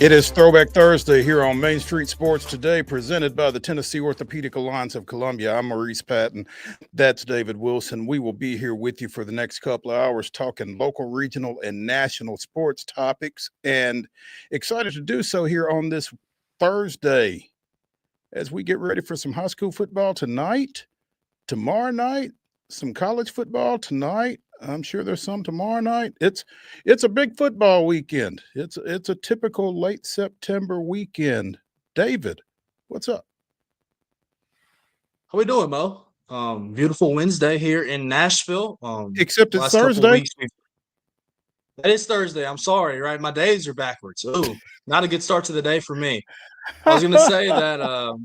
It is Throwback Thursday here on Main Street Sports Today, presented by the Tennessee Orthopedic Alliance of Columbia. I'm Maurice Patton. That's David Wilson. We will be here with you for the next couple of hours talking local, regional, and national sports topics, and excited to do so here on this Thursday as we get ready for some high school football tonight, tomorrow night, some college football tonight. I'm sure there's some tomorrow night. It's a big football weekend. It's a typical late September weekend. David, what's up? How we doing, Mo? Beautiful Wednesday here in Nashville. Except it's Last couple of Thursday. weeks, that is Thursday. I'm sorry, right? My days are backwards. Ooh, not a good start to the day for me. I was going to say that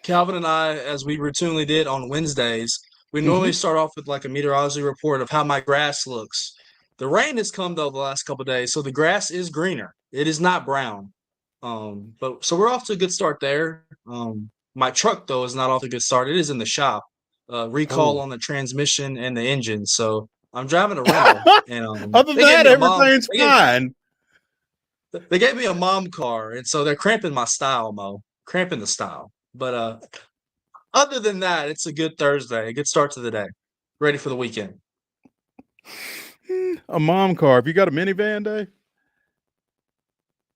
Calvin and I, as we routinely did on Wednesdays, we normally start off with like a meteorology report of how my grass looks. The rain has come though the last couple of days, so the grass is greener. It is not brown. But so we're off to a good start there. My truck though is not off to a good start. It is in the shop. Recall Oh. on the transmission and the engine. So I'm driving a rental, and Other than they gave that, me a mom. everything's fine. They gave me a mom car, and so they're cramping my style, Mo. Cramping the style. But other than that, it's a good Thursday, a good start to the day. Ready for the weekend. A mom car. Have you got a minivan, Dave?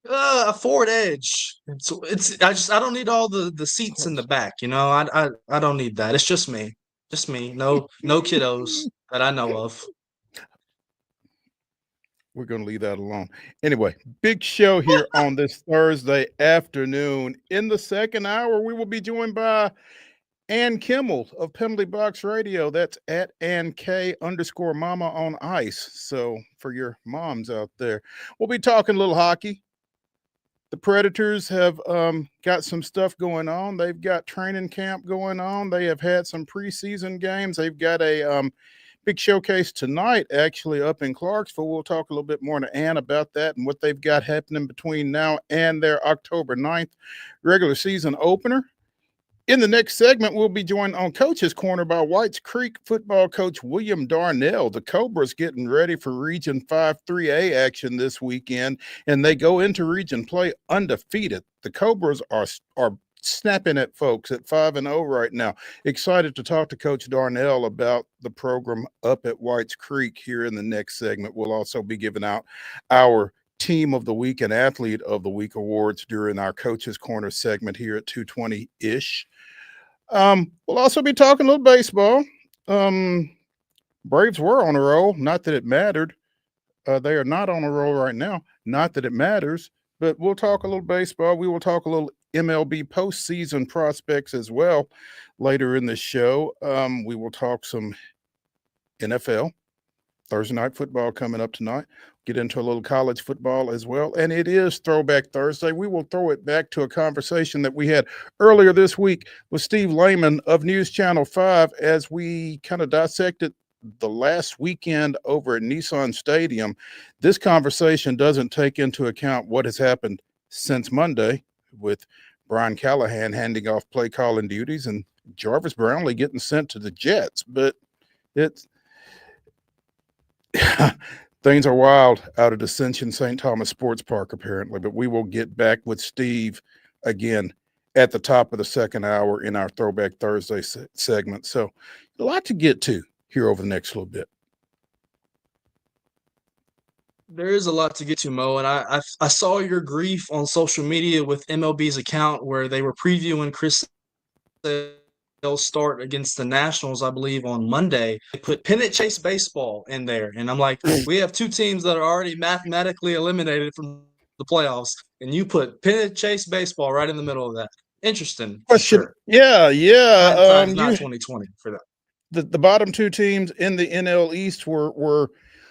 A Ford Edge. I don't need all the seats in the back, you know. I don't need that. It's just me. Just me. No kiddos that I know of. We're going to leave that alone. Anyway, big show here on this Thursday afternoon. In the second hour, we will be joined by Ann Kimmel of Penalty Box Radio. That's at @AnnK_Mama on ice. So for your moms out there, we'll be talking a little hockey. The Predators have got some stuff going on. They've got training camp going on. They have had some preseason games. They've got a big showcase tonight, actually, up in Clarksville. We'll talk a little bit more to Ann about that and what they've got happening between now and their October 9th regular season opener. In the next segment, we'll be joined on Coach's Corner by Whites Creek football coach William Darnell. The Cobras getting ready for Region 5 3A action this weekend, and they go into region play undefeated. The Cobras are snapping at folks at 5-0 right now. Excited to talk to Coach Darnell about the program up at Whites Creek here in the next segment. We'll also be giving out our Team of the Week and Athlete of the Week awards during our Coach's Corner segment here at 2:20-ish. We'll also be talking a little baseball. Braves were on a roll. Not that it mattered. They are not on a roll right now. Not that it matters. But we'll talk a little baseball. We will talk a little MLB postseason prospects as well later in the show. We will talk some NFL. Thursday night football coming up tonight. Get into a little college football as well. And it is Throwback Thursday. We will throw it back to a conversation that we had earlier this week with Steve LAYMAN of News Channel 5 as we kind of dissected the last weekend over at Nissan Stadium. This conversation doesn't take into account what has happened since Monday with Brian Callahan handing off play calling duties and Jarvis Brownlee getting sent to the Jets. But it's things are wild out at Ascension St. Thomas Sports Park, apparently. But we will get back with Steve again at the top of the second hour in our Throwback Thursday segment. So a lot to get to here over the next little bit. There is a lot to get to, Mo, and I saw your grief on social media with MLB's account where they were previewing Chris They'll start against the Nationals, I believe, on Monday. They put pennant chase baseball in there. And I'm like, we have two teams that are already mathematically eliminated from the playoffs, and you put pennant chase baseball right in the middle of that. Interesting. Question. Sure. Yeah. Hindsight's not 2020 for that. The bottom two teams in the NL East were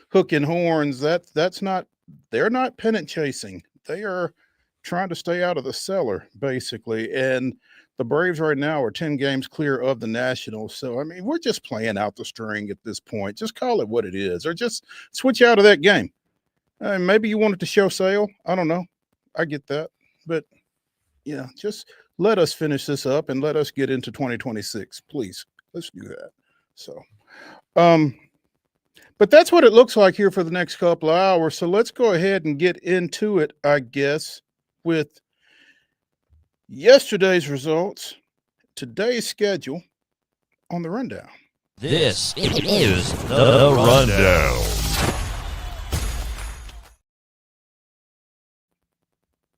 hooking horns. That's not, they're not pennant chasing. They are trying to stay out of the cellar, basically. And the Braves right now are 10 games clear of the Nationals. So, I mean, we're just playing out the string at this point. Just call it what it is, or just switch out of that game. Maybe you wanted to show sale. I don't know. I get that. But, yeah, just let us finish this up and let us get into 2026. Please, let's do that. So, but that's what it looks like here for the next couple of hours. So let's go ahead and get into it, I guess. with yesterday's results, today's schedule on the rundown. This is the Rundown.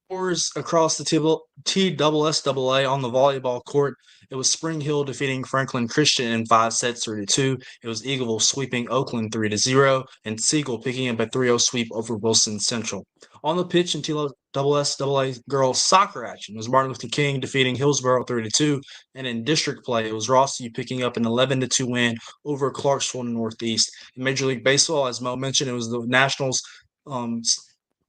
Scores across the TSSAA on the volleyball court. It was Spring Hill defeating Franklin Christian in 5 sets, 3-2. It was Eagleville sweeping Oakland 3-0, and Siegel picking up a 3-0 sweep over Wilson Central. On the pitch in TSSAA girls soccer action, it was Martin Luther King defeating Hillsborough 3-2, and in district play, it was Rossview picking up an 11-2 win over Clarksville Northeast. In Major League Baseball, as Mo mentioned, it was the Nationals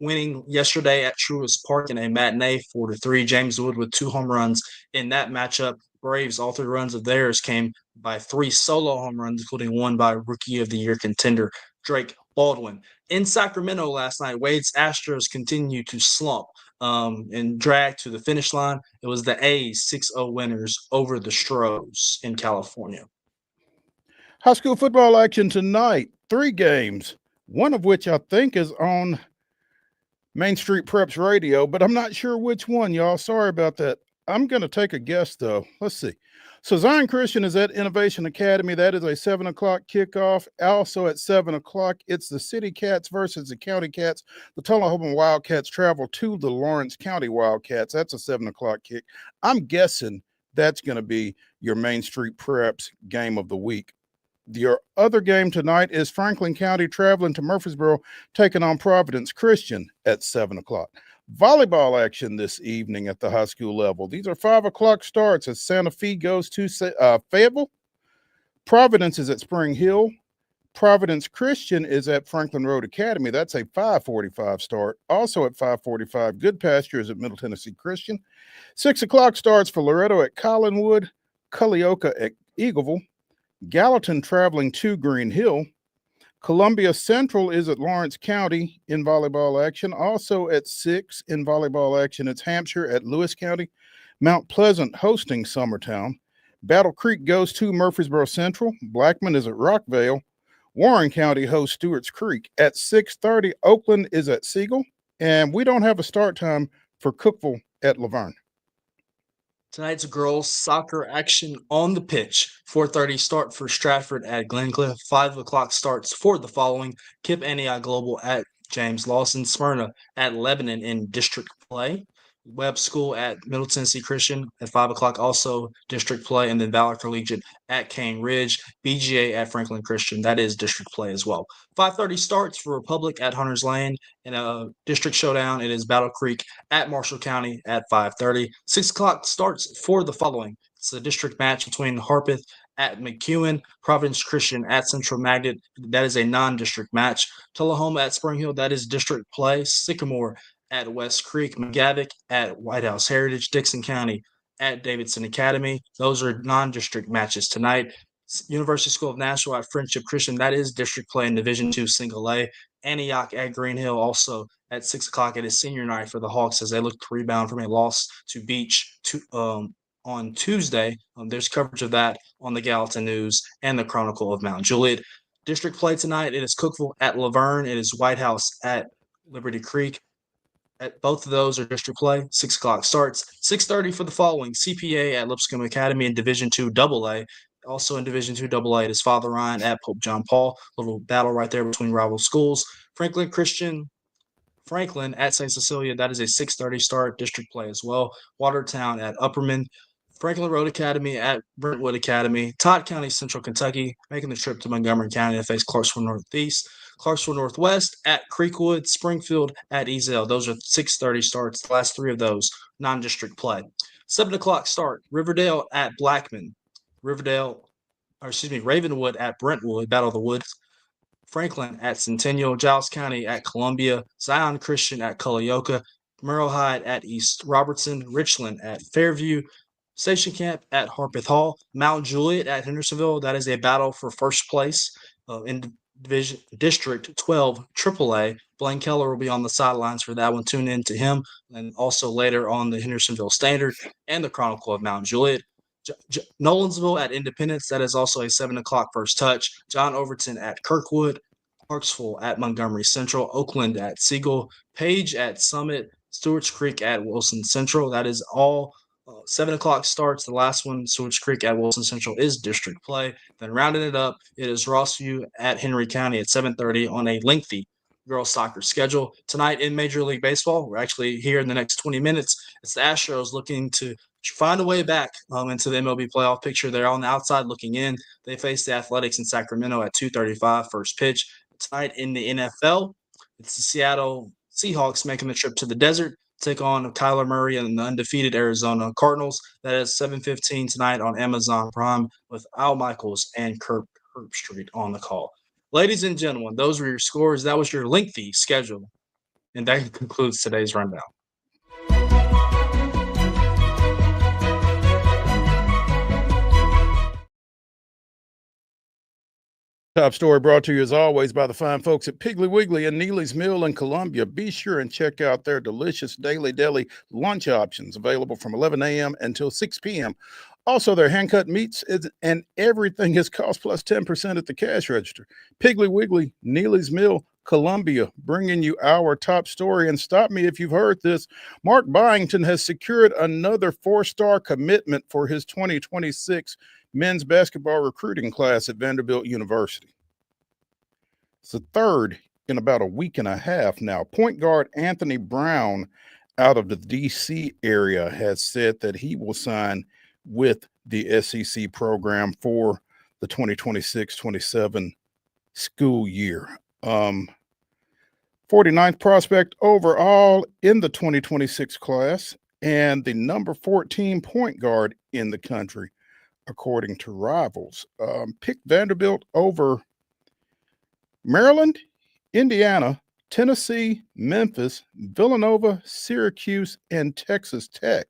winning yesterday at Truist Park in a matinee 4-3. James Wood with 2 home runs in that matchup. Braves, all 3 runs of theirs came by 3 solo home runs, including one by Rookie of the Year contender Drake Baldwin. In Sacramento last night, Wade's Astros continue to slump and drag to the finish line. It was the A's 6-0 winners over the Stros in California. High school football action tonight, 3 games, one of which I think is on Main Street Preps Radio, but I'm not sure which one, y'all. Sorry about that. I'm going to take a guess, though. Let's see. So Zion Christian is at Innovation Academy. That is a 7 o'clock kickoff. Also at 7 o'clock, it's the City Cats versus the County Cats. The Tullahoma Wildcats travel to the Lawrence County Wildcats. That's a 7 o'clock kick. I'm guessing that's going to be your Main Street Preps game of the week. Your other game tonight is Franklin County traveling to Murfreesboro, taking on Providence Christian at 7 o'clock. Volleyball action this evening at the high school level. These are 5 o'clock starts as Santa Fe goes to Fayetteville. Providence is at Spring Hill. Providence Christian is at Franklin Road Academy. That's a 5:45 start. Also at 5:45, Good Pasture is at Middle Tennessee Christian. 6 o'clock starts for Loretto at Collinwood, Culleoka at Eagleville. Gallatin traveling to Green Hill. Columbia Central is at Lawrence County in volleyball action. Also at 6 in volleyball action, it's Hampshire at Lewis County. Mount Pleasant hosting Summertown. Battle Creek goes to Murfreesboro Central. Blackman is at Rockvale. Warren County hosts Stewart's Creek. At 6:30, Oakland is at Siegel. And we don't have a start time for Cookville at Laverne. Tonight's girls soccer action on the pitch. 4:30 start for Stratford at Glencliff. 5 o'clock starts for the following: Kip Antioch Global at James Lawson. Smyrna at Lebanon in district play. Webb School at Middle Tennessee Christian at 5 o'clock, also district play. And then Valor Collegiate at Cane Ridge. BGA at Franklin Christian. That is district play as well. 5:30 starts for Republic at Hunters Lane. In a district showdown, it is Battle Creek at Marshall County at 5:30. 6 o'clock starts for the following. It's a district match between Harpeth at McEwen, Providence Christian at Central Magnet. That is a non-district match. Tullahoma at Spring Hill. That is district play. Sycamore at West Creek. McGavick at White House Heritage. Dixon County at Davidson Academy. Those are non-district matches tonight. University School of Nashville at Friendship Christian. That is district play in Division II Single A. Antioch at Green Hill also at 6 o'clock. It is senior night for the Hawks as they look to rebound from a loss to Beach on Tuesday. There's coverage of that on the Gallatin News and the Chronicle of Mount Juliet. District play tonight, it is Cookville at Laverne. It is White House at Liberty Creek. At both of those are district play. 6 o'clock starts. 6:30 for the following: CPA at Lipscomb Academy in Division II AA. Also in Division II AA, it is Father Ryan at Pope John Paul. A little battle right there between rival schools. Franklin Christian, Franklin at St. Cecilia. That is a 6:30 start, district play as well. Watertown at Upperman. Franklin Road Academy at Brentwood Academy. Todd County, Central Kentucky, making the trip to Montgomery County to face Clarksville Northeast. Clarksville Northwest at Creekwood. Springfield at Ezel. Those are 6:30 starts. The last 3 of those non-district play. 7 o'clock start. Riverdale at Blackman. Ravenwood at Brentwood. Battle of the Woods. Franklin at Centennial. Giles County at Columbia. Zion Christian at Culleoka. Merle Hyde at East Robertson. Richland at Fairview. Station Camp at Harpeth Hall. Mount Juliet at Hendersonville. That is a battle for first place in Division District 12 AAA. Blaine Keller will be on the sidelines for that one. Tune in to him. And also later on the Hendersonville Standard and the Chronicle of Mount Juliet. Nolensville at Independence. That is also a 7 o'clock first touch. John Overton at Kirkwood. Parksville at Montgomery Central. Oakland at Siegel. Page at Summit. Stewart's Creek at Wilson Central. That is all 7 o'clock starts. The last one, Stewart's Creek at Wilson Central, is district play. Then rounding it up, it is Rossview at Henry County at 7:30 on a lengthy girls soccer schedule. Tonight in Major League Baseball, we're actually here in the next 20 minutes. It's the Astros looking to find a way back into the MLB playoff picture. They're on the outside looking in. They face the Athletics in Sacramento at 2:35 first pitch. Tonight in the NFL, it's the Seattle Seahawks making the trip to the desert, take on Kyler Murray and the undefeated Arizona Cardinals. That is 7:15 tonight on Amazon Prime with Al Michaels and Kirk Herbstreit on the call. Ladies and gentlemen, those were your scores. That was your lengthy schedule. And that concludes today's rundown. Top story brought to you as always by the fine folks at Piggly Wiggly and Neely's Mill in Columbia. Be sure and check out their delicious daily deli lunch options available from 11 a.m. until 6 p.m. Also, their hand-cut meats and everything is cost plus 10% at the cash register. Piggly Wiggly, Neely's Mill, Columbia, bringing you our top story. And stop me if you've heard this. Mark Byington has secured another 4-star commitment for his 2026 men's basketball recruiting class at Vanderbilt University. It's the third in about a week and a half now. Point guard Anthony Brown out of the D.C. area has said that he will sign with the SEC program for the 2026-27 school year. 49th prospect overall in the 2026 class and the number 14 point guard in the country, according to Rivals. Picked Vanderbilt over Maryland, Indiana, Tennessee, Memphis, Villanova, Syracuse, and Texas Tech,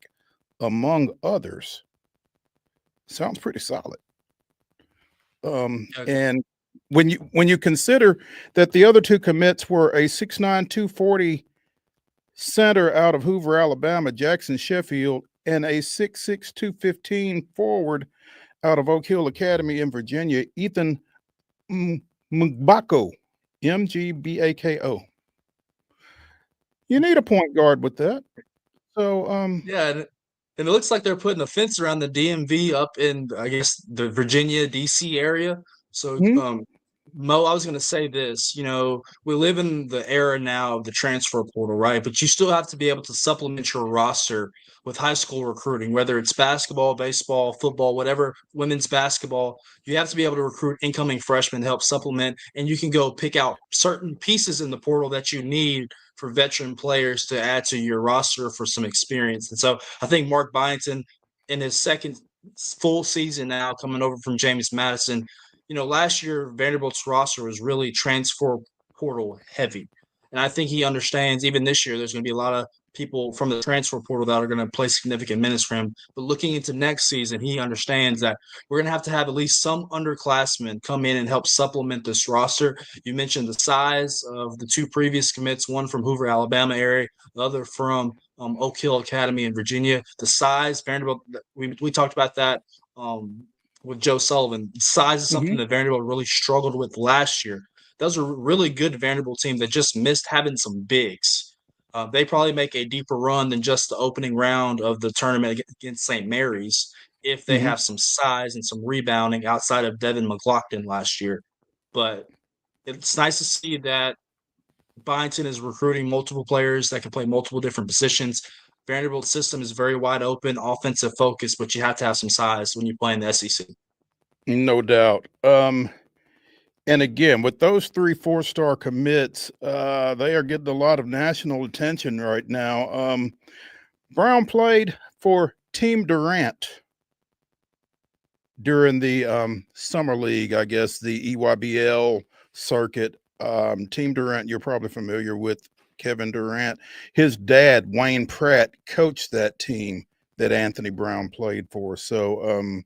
among others. Sounds pretty solid. And when you consider that the other two commits were a 6'9", 240 center out of Hoover, Alabama, Jackson Sheffield, and a 6'6", 215 forward out of Oak Hill Academy in Virginia, Ethan Mgbako, Mgbako. You need a point guard with that. So, yeah, and it looks like they're putting a fence around the DMV up in, I guess, the Virginia, D.C. area. So, Mo, I was going to say this, we live in the era now of the transfer portal, right? But you still have to be able to supplement your roster with high school recruiting, whether it's basketball, baseball, football, whatever, women's basketball. You have to be able to recruit incoming freshmen to help supplement, and you can go pick out certain pieces in the portal that you need for veteran players to add to your roster for some experience. And so I think Mark Byington, in his second full season now, coming over from James Madison, last year Vanderbilt's roster was really transfer portal heavy. And I think he understands even this year there's going to be a lot of people from the transfer portal that are going to play significant minutes for him. But looking into next season, he understands that we're going to have at least some underclassmen come in and help supplement this roster. You mentioned the size of the two previous commits, one from Hoover, Alabama area, the other from Oak Hill Academy in Virginia. The size, Vanderbilt, we talked about that with Joe Sullivan. Size is something that Vanderbilt really struggled with last year. That was a really good Vanderbilt team that just missed having some bigs. They probably make a deeper run than just the opening round of the tournament against St. Mary's if they have some size and some rebounding outside of Devin McLaughlin last year. But it's nice to see that Byington is recruiting multiple players that can play multiple different positions. Vanderbilt's system is very wide open, offensive focus, but you have to have some size when you play in the SEC. No doubt. And again, with those 3 4-star commits, they are getting a lot of national attention right now. Brown played for Team Durant during the summer league, I guess, the EYBL circuit. Team Durant, you're probably familiar with Kevin Durant. His dad, Wayne Pratt, coached that team that Anthony Brown played for. So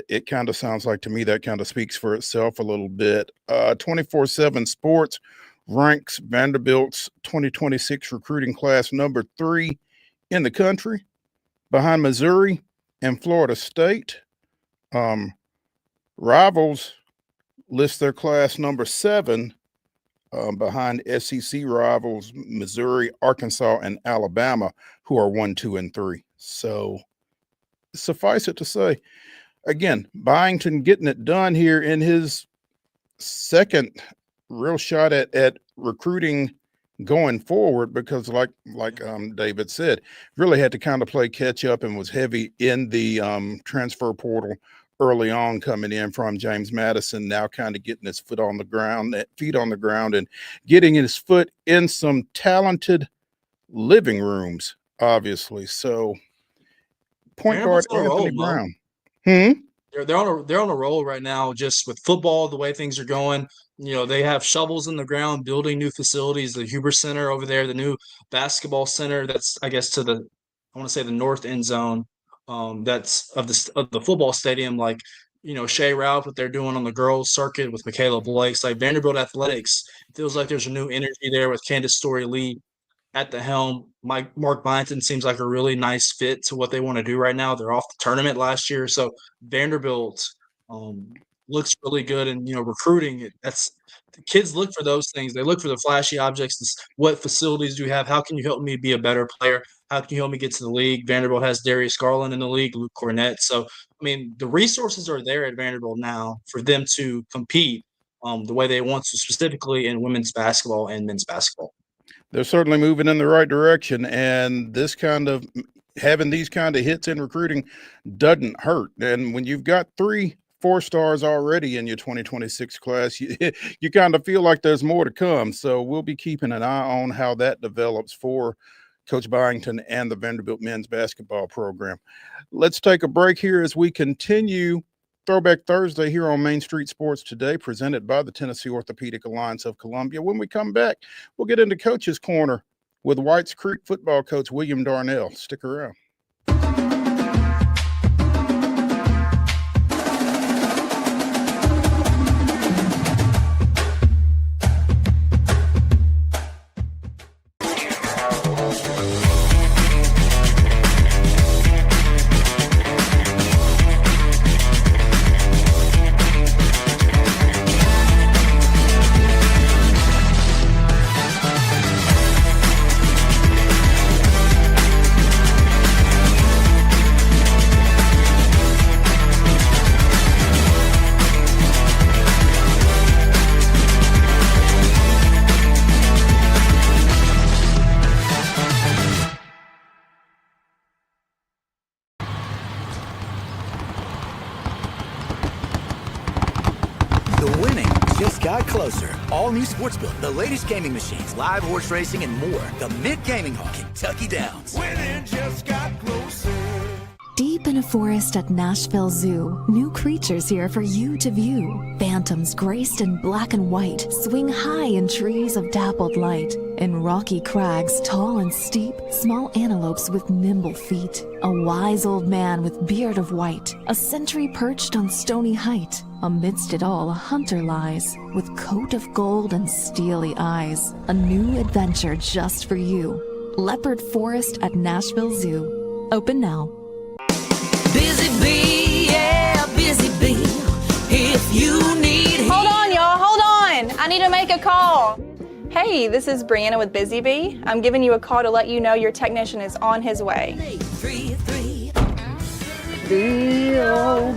it kind of sounds like to me that kind of speaks for itself a little bit. 24/7 Sports ranks Vanderbilt's 2026 recruiting class number 3 in the country, behind Missouri and Florida State. Rivals list their class number 7 behind SEC rivals Missouri, Arkansas, and Alabama, who are 1, 2, and 3. So suffice it to say, again, Byington getting it done here in his second real shot at recruiting going forward, because like David said, really had to kind of play catch up and was heavy in the transfer portal early on, coming in from James Madison, now kind of getting his feet on the ground and getting his foot in some talented living rooms, obviously. So point guard Anthony Brown. They're on a roll right now, just with football, the way things are going. You know, they have shovels in the ground, building new facilities. The Huber Center over there, the new basketball center that's, I guess, I want to say the north end zone. That's of the football stadium. Like, you know, Shea Ralph, what they're doing on the girls circuit with Michaela Blake's, like Vanderbilt athletics. It feels like there's a new energy there with Candace Story-Lee at the helm. Mark Byington seems like a really nice fit to what they want to do right now. They're off the tournament last year, so Vanderbilt looks really good. And, you know, recruiting, the kids look for those things. They look for the flashy objects. What facilities do you have? How can you help me be a better player? How can you help me get to the league? Vanderbilt has Darius Garland in the league, Luke Cornett. So, I mean, the resources are there at Vanderbilt now for them to compete the way they want to, specifically in women's basketball and men's basketball. They're certainly moving in the right direction, and having these kind of hits in recruiting doesn't hurt. And when you've got 3 4-stars already in your 2026 class, you kind of feel like there's more to come. So we'll be keeping an eye on how that develops for Coach Byington and the Vanderbilt men's basketball program. Let's take a break here as we continue Throwback Thursday here on Main Street Sports Today, presented by the Tennessee Orthopedic Alliance of Columbia. When we come back, we'll get into Coach's Corner with Whites Creek football coach William Darnell. Stick around. All new Sportsbook, the latest gaming machines, live horse racing, and more. The Mint Gaming Hall, Kentucky Downs. Winning just got closer. Deep in a forest at Nashville Zoo, new creatures here for you to view. Phantoms graced in black and white swing high in trees of dappled light. In rocky crags, tall and steep, small antelopes with nimble feet. A wise old man with beard of white, a sentry perched on stony height. Amidst it all, a hunter lies, with coat of gold and steely eyes. A new adventure just for you. Leopard Forest at Nashville Zoo. Open now. Busy bee, yeah, busy bee. If you need... Hold on, y'all, hold on. I need to make a call. Hey, this is Brianna with Busy Bee. I'm giving you a call to let you know your technician is on his way. 833.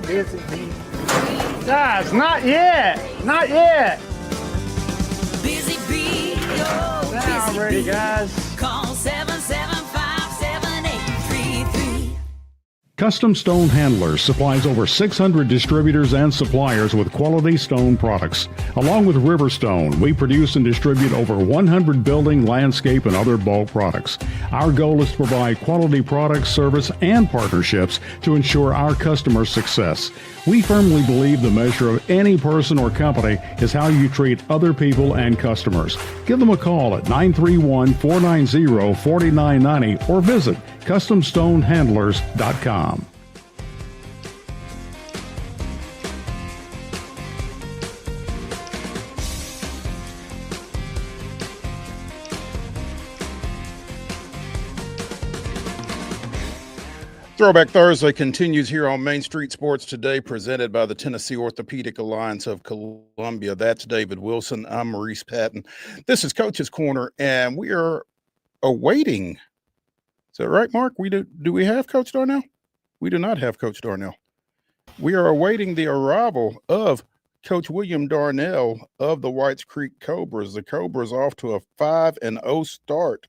Busy bee. Guys, not yet. Not yet. Busy bee, oh, Now busy ready, bee. guys. Call 775-7833. Custom Stone Handlers supplies over 600 distributors and suppliers with quality stone products. Along with Riverstone, we produce and distribute over 100 building, landscape, and other bulk products. Our goal is to provide quality products, service, and partnerships to ensure our customers' success. We firmly believe the measure of any person or company is how you treat other people and customers. Give them a call at 931-490-4990 or visit CustomStoneHandlers.com. Throwback Thursday continues here on Main Street Sports Today, presented by the Tennessee Orthopedic Alliance of Columbia. That's David Wilson. I'm Maurice Patton. This is Coach's Corner, and we are awaiting. Is that right, Mark? Do we have Coach Darnell? We do not have Coach Darnell. We are awaiting the arrival of Coach William Darnell of the Whites Creek Cobras. The Cobras off to a 5-0 start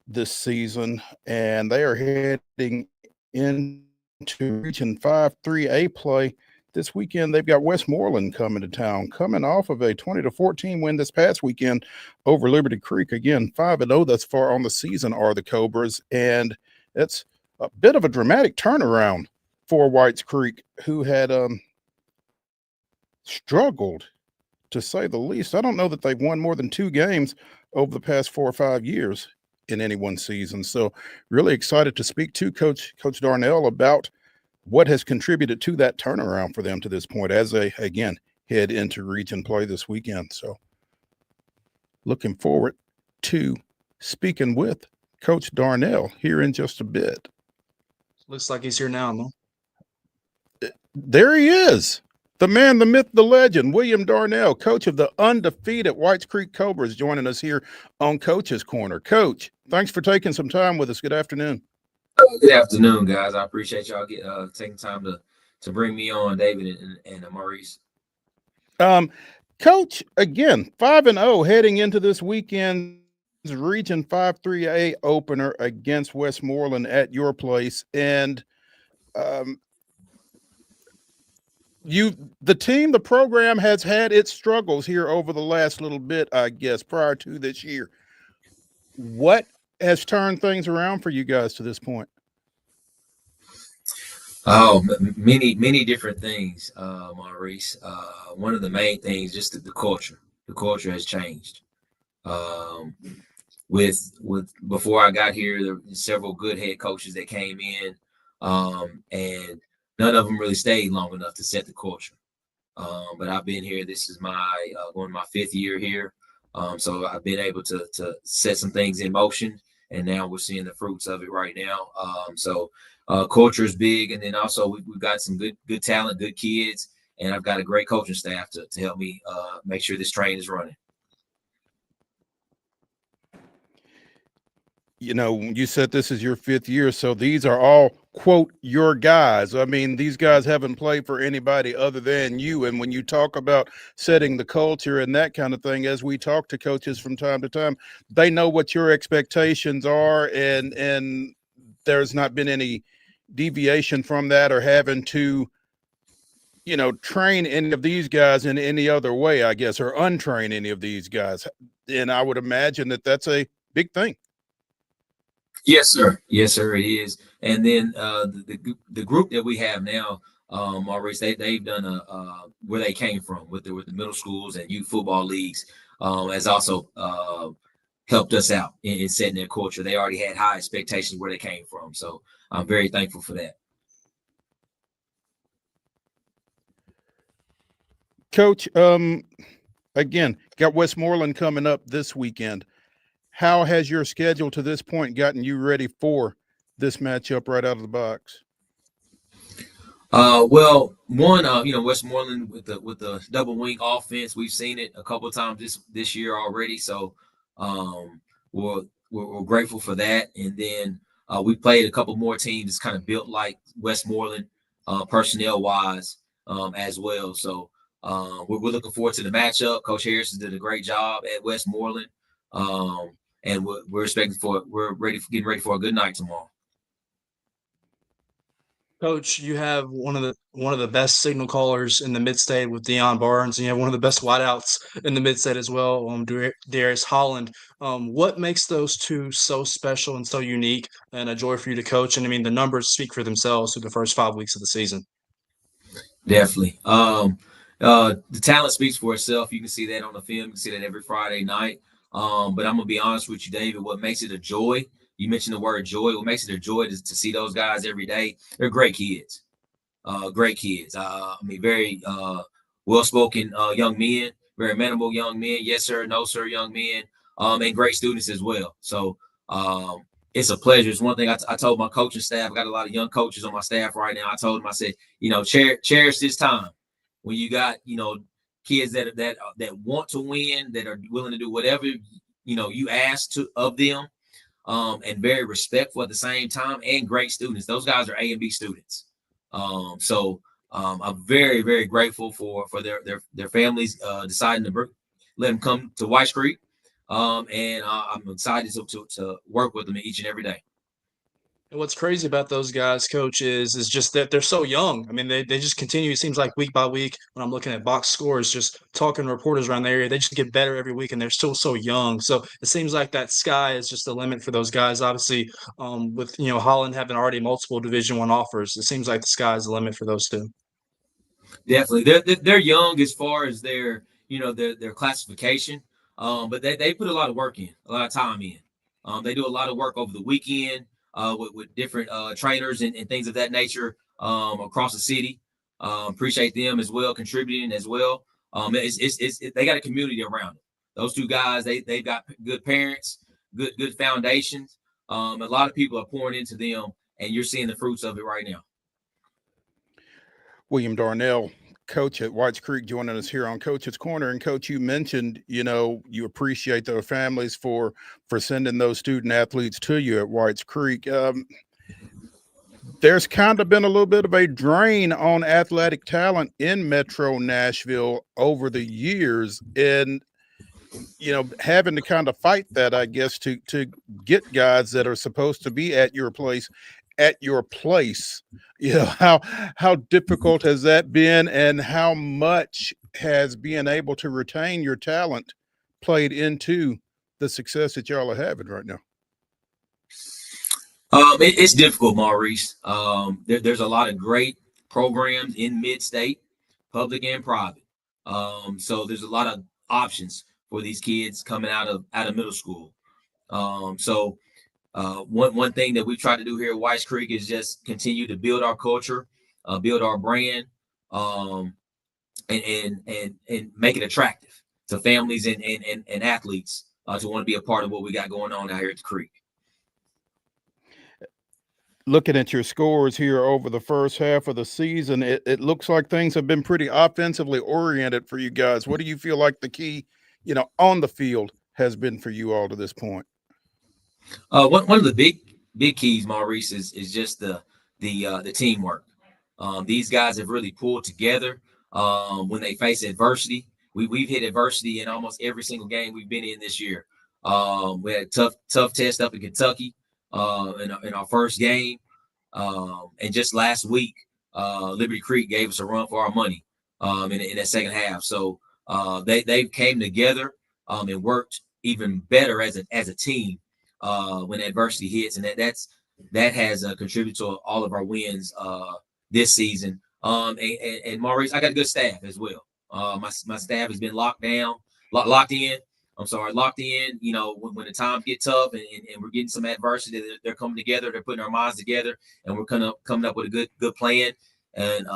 this season, and they are heading into Region 5 3A play this weekend. They've got Westmoreland coming to town, coming off of a 20-14 win this past weekend over Liberty Creek. Again, 5-0 thus far on the season are the Cobras, and it's a bit of a dramatic turnaround for Whites Creek, who had struggled, to say the least. I don't know that they've won more than 2 games over the past 4 or 5 years in any one season. So really excited to speak to Coach Darnell about what has contributed to that turnaround for them to this point as they, again, head into region play this weekend. So looking forward to speaking with Coach Darnell here in just a bit. Looks like he's here now, no? There he is. The man, the myth, the legend, William Darnell, coach of the undefeated Whites Creek Cobras, joining us here on Coach's Corner. Coach, thanks for taking some time with us. Good afternoon. Good afternoon, guys. I appreciate y'all taking time to bring me on, David and Maurice. Coach, again, 5-0 heading into this weekend's Region 5 3A opener against Westmoreland at your place. And the program has had its struggles here over the last little bit, I guess, prior to this year. What has turned things around for you guys to this point? Oh, many different things, Maurice. One of the main things, just the culture. The culture has changed. With before I got here, there were several good head coaches that came in, and none of them really stayed long enough to set the culture. But I've been here. This is my going my 5th year here. So I've been able to set some things in motion, and now we're seeing the fruits of it right now. So culture is big, and then also we've got some good talent, good kids, and I've got a great coaching staff to help me make sure this train is running. You know, you said this is your 5th year, so these are all, quote, your guys. I mean, these guys haven't played for anybody other than you. And when you talk about setting the culture and that kind of thing, as we talk to coaches from time to time, they know what your expectations are, and there's not been any deviation from that or having to, you know, train any of these guys in any other way, I guess, or untrain any of these guys. And I would imagine that that's a big thing. Yes, sir. Yes, sir. It is. And then the group that we have now, Maurice, they've done where they came from with the middle schools and youth football leagues, has also helped us out in setting their culture. They already had high expectations where they came from, so I'm very thankful for that. Coach, again, got Westmoreland coming up this weekend. How has your schedule to this point gotten you ready for this matchup right out of the box? Well, one, Westmoreland with the double wing offense, we've seen it a couple of times this year already. So we're grateful for that. And then we played a couple more teams kind of built like Westmoreland, personnel wise, as well. So we're looking forward to the matchup. Coach Harris did a great job at Westmoreland. And we're getting ready for a good night tomorrow. Coach, you have one of the best signal callers in the mid-state with Deion Barnes, and you have one of the best wideouts in the mid-state as well, Darius Holland. What makes those two so special and so unique and a joy for you to coach? And I mean, the numbers speak for themselves through the first 5 weeks of the season. Definitely. The talent speaks for itself. You can see that on the film. You can see that every Friday night. But I'm gonna be honest with you, David. What makes it a joy? You mentioned the word joy. What makes it a joy to see those guys every day? They're great kids. Great kids. I mean, very well-spoken young men, very amenable young men. Yes, sir. No, sir. Young men. And great students as well. So it's a pleasure. It's one thing I told my coaching staff. I got a lot of young coaches on my staff right now. I told them, I said, cherish this time when you got, kids that want to win, that are willing to do whatever, you ask of them, and very respectful at the same time, and great students. Those guys are A and B students. So I'm very, very grateful for their families deciding to let them come to White Creek. And I'm excited to work with them each and every day. And what's crazy about those guys, Coach, is just that they're so young. I mean, they just continue. It seems like week by week, when I'm looking at box scores, just talking to reporters around the area, they just get better every week, and they're still so young. So it seems like that sky is just the limit for those guys. Obviously, with Holland having already multiple Division I offers, it seems like the sky is the limit for those two. Definitely, they're young as far as their classification, but they put a lot of work in, a lot of time in. They do a lot of work over the weekend. With different trainers and things of that nature across the city. Appreciate them as well, contributing as well. They got a community around them. Those two guys, they've got good parents, good foundations. A lot of people are pouring into them, and you're seeing the fruits of it right now. William Darnell, coach at Whites Creek, joining us here on Coach's Corner. And Coach, you mentioned, you appreciate their families for sending those student athletes to you at Whites Creek. There's kind of been a little bit of a drain on athletic talent in Metro Nashville over the years, and having to kind of fight that, I guess, to get guys that are supposed to be at your place. How difficult has that been, and how much has being able to retain your talent played into the success that y'all are having right now? It's difficult, Maurice. There's a lot of great programs in mid-state, public and private. So there's a lot of options for these kids coming out of middle school. One thing that we try to do here at Whites Creek is just continue to build our culture, build our brand, and make it attractive to families and athletes to want to be a part of what we got going on out here at the Creek. Looking at your scores here over the first half of the season, it looks like things have been pretty offensively oriented for you guys. What do you feel like the key, on the field has been for you all to this point? One of the big keys, Maurice, is just the teamwork. These guys have really pulled together when they face adversity. We've hit adversity in almost every single game we've been in this year. We had a tough test up in Kentucky in our first game, and just last week, Liberty Creek gave us a run for our money in that second half. So they came together and worked even better as a team when adversity hits, and that has contributed to all of our wins this season. And Maurice, I got a good staff as well. My staff has been locked in. When the times get tough and we're getting some adversity, they're coming together. They're putting our minds together, and we're coming up with a good plan and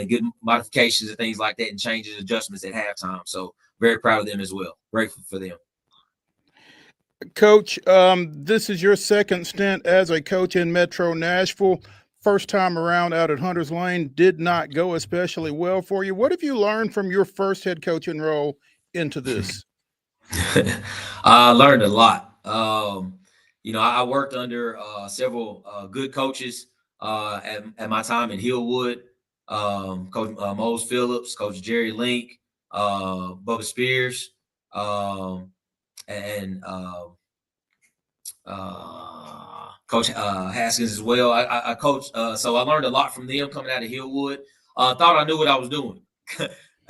good modifications and things like that, and changes, adjustments at halftime. So very proud of them as well. Grateful for them. Coach, this is your second stint as a coach in Metro Nashville. First time around out at Hunters Lane did not go especially well for you. What have you learned from your first head coaching role into this? I learned a lot. I worked under several good coaches at my time in Hillwood. Coach Mose Phillips, Coach Jerry Link, Bubba Spears, and Coach Haskins as well. I coached, so I learned a lot from them coming out of Hillwood. Thought I knew what I was doing.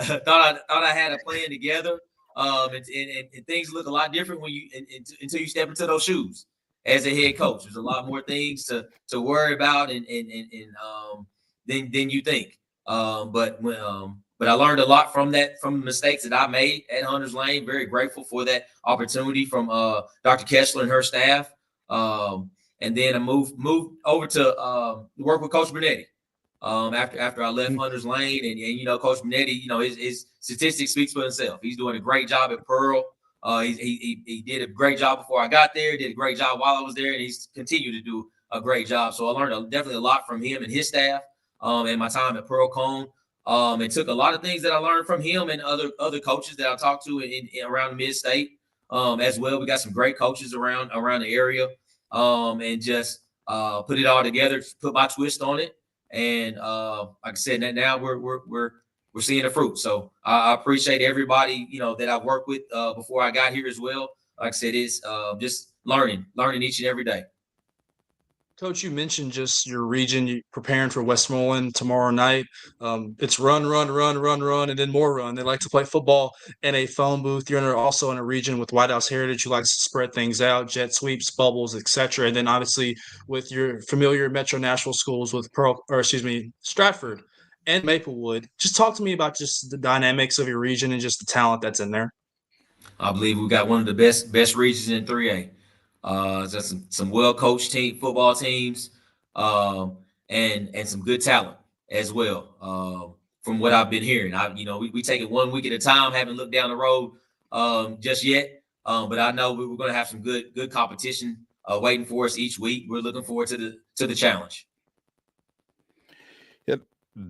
thought I had a plan together. And things look a lot different when until you step into those shoes as a head coach. There's a lot more things to worry about and than you think. But I learned a lot from the mistakes that I made at Hunters Lane. Very grateful for that opportunity from Dr. Kessler and her staff. And then I moved over to work with Coach Brunetti. After I left Hunters Lane, and Coach Brunetti, his statistics speaks for himself. He's doing a great job at Pearl. He did a great job before I got there, did a great job while I was there, and he's continued to do a great job. So I learned definitely a lot from him and his staff, and my time at Pearl Cone. And took a lot of things that I learned from him and other coaches that I talked to in around Mid-State as well. We got some great coaches around the area, and just put it all together, put my twist on it. And like I said, now we're seeing the fruit. So I appreciate everybody, that I've worked with before I got here as well. Like I said, it's just learning each and every day. Coach, you mentioned just your region, you preparing for Westmoreland tomorrow night. It's run, and then more run. They like to play football in a phone booth. You're also in a region with White House Heritage who likes to spread things out, jet sweeps, bubbles, etc. And then obviously with your familiar Metro Nashville schools with Stratford and Maplewood. Just talk to me about just the dynamics of your region and just the talent that's in there. I believe we've got one of the best regions in 3A. Just some well-coached football teams, and some good talent as well. From what I've been hearing, we take it 1 week at a time. Haven't looked down the road just yet, but I know we're going to have some good competition waiting for us each week. We're looking forward to the challenge. Yep,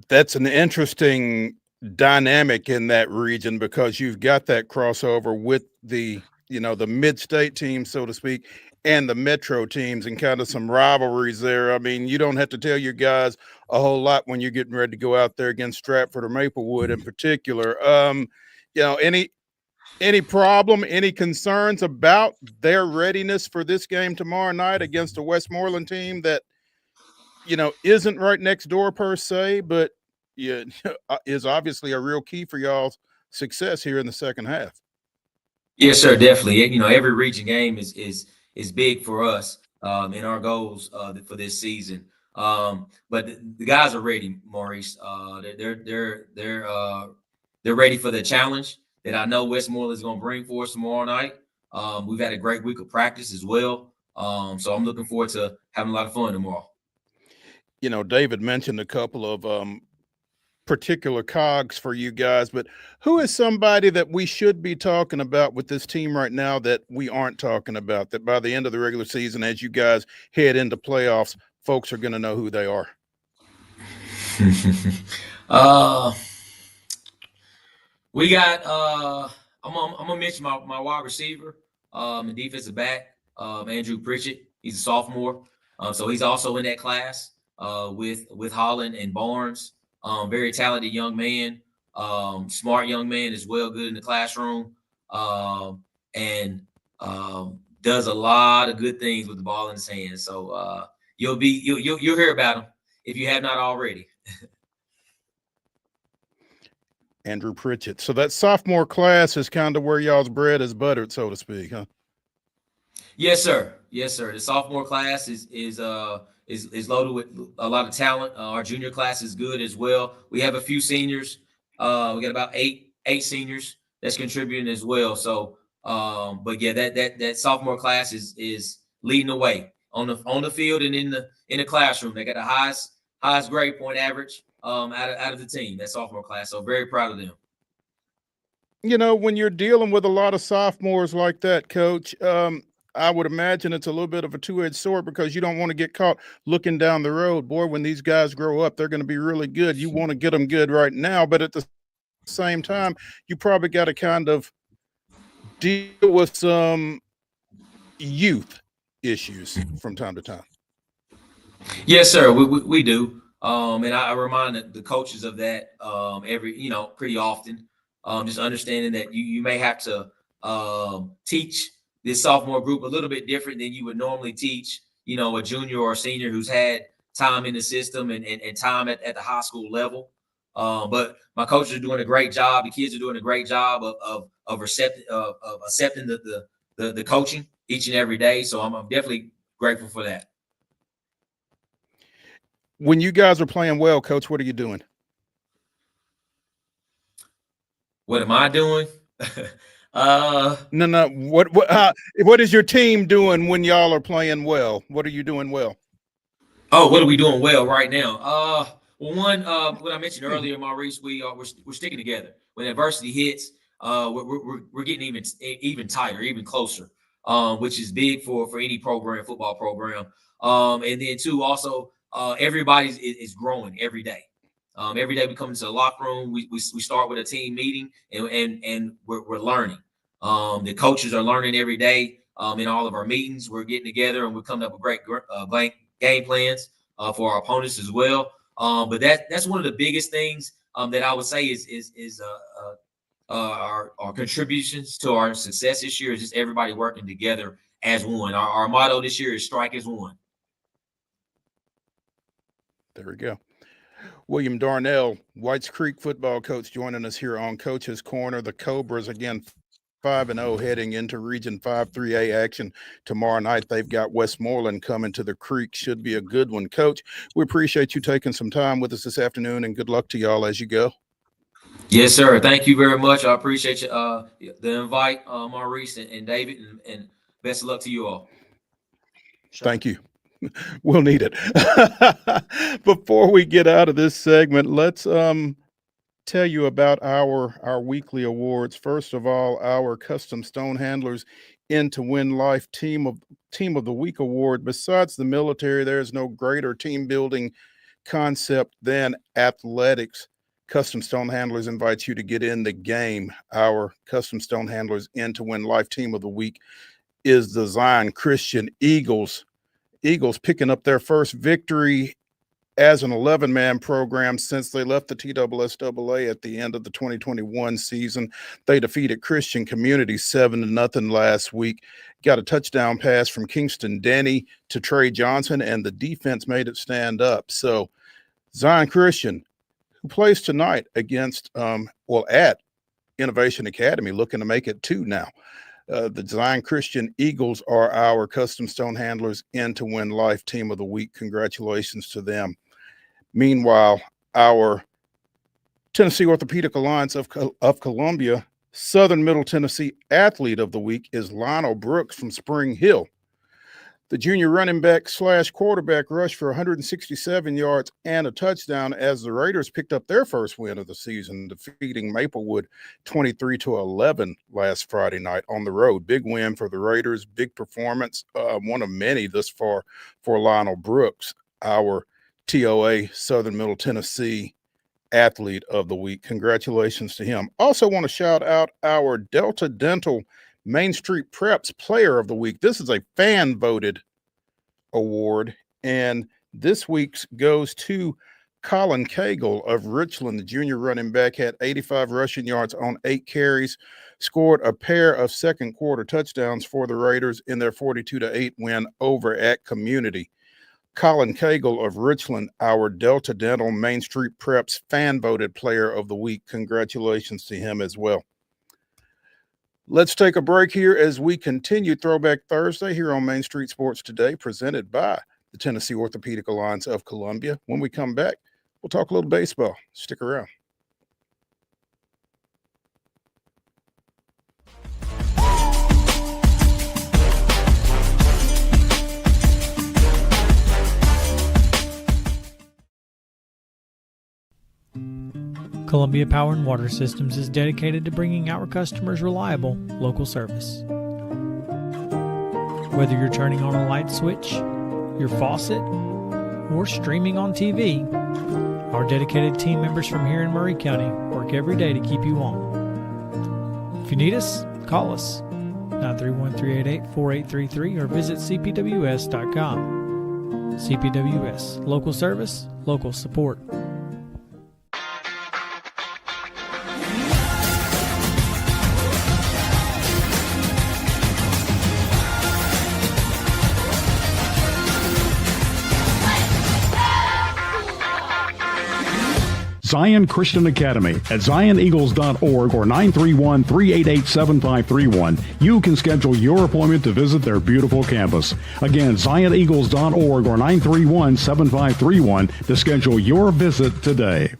that's an interesting dynamic in that region because you've got that crossover with the mid-state teams, so to speak, and the metro teams, and kind of some rivalries there. I mean, you don't have to tell your guys a whole lot when you're getting ready to go out there against Stratford or Maplewood in particular. Any problem, any concerns about their readiness for this game tomorrow night against a Westmoreland team that, isn't right next door per se, but is obviously a real key for y'all's success here in the second half? Yes, sir, definitely. Every region game is big for us in our goals for this season. But the guys are ready, Maurice. They're ready for the challenge that I know Westmoreland is going to bring for us tomorrow night. We've had a great week of practice as well. So I'm looking forward to having a lot of fun tomorrow. David mentioned a couple of particular cogs for you guys, but who is somebody that we should be talking about with this team right now that we aren't talking about, that by the end of the regular season, as you guys head into playoffs, folks are going to know who they are? We got I'm gonna mention my wide receiver and defensive back, Andrew Pritchett. He's a sophomore, so he's also in that class with Holland and Barnes. Very talented young man, smart young man as well, good in the classroom, and does a lot of good things with the ball in his hands. So you'll hear about him if you have not already. Andrew Pritchett. So that sophomore class is kind of where y'all's bread is buttered, so to speak, huh? Yes, sir. Yes, sir. The sophomore class is loaded with a lot of talent. Our junior class is good as well. We have a few seniors. We got about eight seniors that's contributing as well. So, but yeah, that sophomore class is leading the way on the field and in the classroom. They got the highest grade point average out of the team, that sophomore class. So very proud of them. When you're dealing with a lot of sophomores like that, Coach, I would imagine it's a little bit of a two-edged sword because you don't want to get caught looking down the road. Boy, when these guys grow up, they're going to be really good. You want to get them good right now, but at the same time, you probably got to kind of deal with some youth issues from time to time. Yes, sir, we do. And I remind the coaches of that pretty often. Just understanding that you may have to teach this sophomore group a little bit different than you would normally teach, a junior or a senior who's had time in the system and time at the high school level. But my coaches are doing a great job. The kids are doing a great job of accepting the coaching each and every day. So I'm definitely grateful for that. When you guys are playing well, Coach, what are you doing? What am I doing? No. What is your team doing when y'all are playing well? What are you doing well? Oh, what are we doing well right now? Well, what I mentioned earlier, Maurice, we're sticking together. When adversity hits, we're getting even tighter, even closer, which is big for any football program. And then too, also everybody is growing every day. Every day we come into the locker room, we start with a team meeting, and we're learning. The coaches are learning every day. In all of our meetings, we're getting together and we're coming up with great game plans for our opponents as well. But that's one of the biggest things that I would say is our contributions to our success this year is just everybody working together as one. Our motto this year is strike as one. There we go. William Darnell, Whites Creek football coach, joining us here on Coach's Corner. The Cobras, again, 5-0 heading into Region 5 3A action tomorrow night. They've got Westmoreland coming to the Creek. Should be a good one. Coach, we appreciate you taking some time with us this afternoon, and good luck to y'all as you go. Yes, sir. Thank you very much. I appreciate you, the invite, Maurice and David, and best of luck to you all. Thank you. We'll need it. Before we get out of this segment, let's tell you about our weekly awards. First of all, our Custom Stone Handlers In to Win Life Team of the Week award. Besides the military, there is no greater team building concept than athletics. Custom Stone Handlers invites you to get in the game. Our Custom Stone Handlers In to Win Life Team of the Week is the Zion Christian Eagles. Eagles picking up their first victory as an 11-man program since they left the TSSAA at the end of the 2021 season. They defeated Christian Community 7-0 last week. Got a touchdown pass from Kingston Denny to Trey Johnson, and the defense made it stand up. So Zion Christian, who plays tonight against, at Innovation Academy, looking to make it 2 now. The Zion Christian Eagles are our Custom Stone Handlers In to Win Life Team of the Week. Congratulations to them. Meanwhile, our Tennessee Orthopedic Alliance of Columbia Southern Middle Tennessee Athlete of the Week is Lionel Brooks from Spring Hill. The junior running back / quarterback rushed for 167 yards and a touchdown as the Raiders picked up their first win of the season, defeating Maplewood 23-11 last Friday night on the road. Big win for the Raiders, big performance, one of many thus far for Lionel Brooks, our TOA Southern Middle Tennessee Athlete of the Week. Congratulations to him. Also want to shout out our Delta Dental Main Street Preps Player of the Week. This is a fan-voted award, and this week's goes to Colin Cagle of Richland. The junior running back had 85 rushing yards on 8 carries, scored a pair of second quarter touchdowns for the Raiders in their 42-8 win over at Community. Colin Cagle of Richland, our Delta Dental Main Street Preps fan-voted Player of the Week. Congratulations to him as well. Let's take a break here as we continue Throwback Thursday here on Main Street Sports Today, presented by the Tennessee Orthopedic Alliance of Columbia. When we come back, we'll talk a little baseball. Stick around. Columbia Power and Water Systems is dedicated to bringing our customers reliable, local service. Whether you're turning on a light switch, your faucet, or streaming on TV, our dedicated team members from here in Murray County work every day to keep you on. If you need us, call us 931-388-4833 or visit cpws.com. CPWS, local service, local support. Zion Christian Academy at zioneagles.org or 931-388-7531. You can schedule your appointment to visit their beautiful campus. Again, zioneagles.org or 931-7531 to schedule your visit today.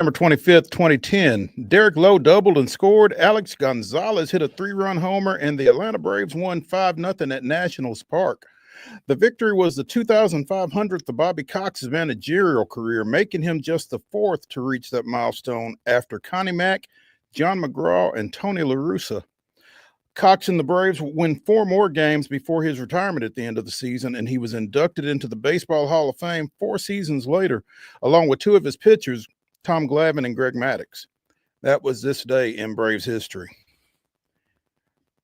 September 25th, 2010, Derek Lowe doubled and scored. Alex Gonzalez hit a 3-run homer, and the Atlanta Braves won 5-0 at Nationals Park. The victory was the 2,500th of Bobby Cox's managerial career, making him just the fourth to reach that milestone after Connie Mack, John McGraw, and Tony La Russa. Cox and the Braves win 4 more games before his retirement at the end of the season, and he was inducted into the Baseball Hall of Fame 4 seasons later, along with 2 of his pitchers, Tom Glavine and Greg Maddux. That was this day in Braves history.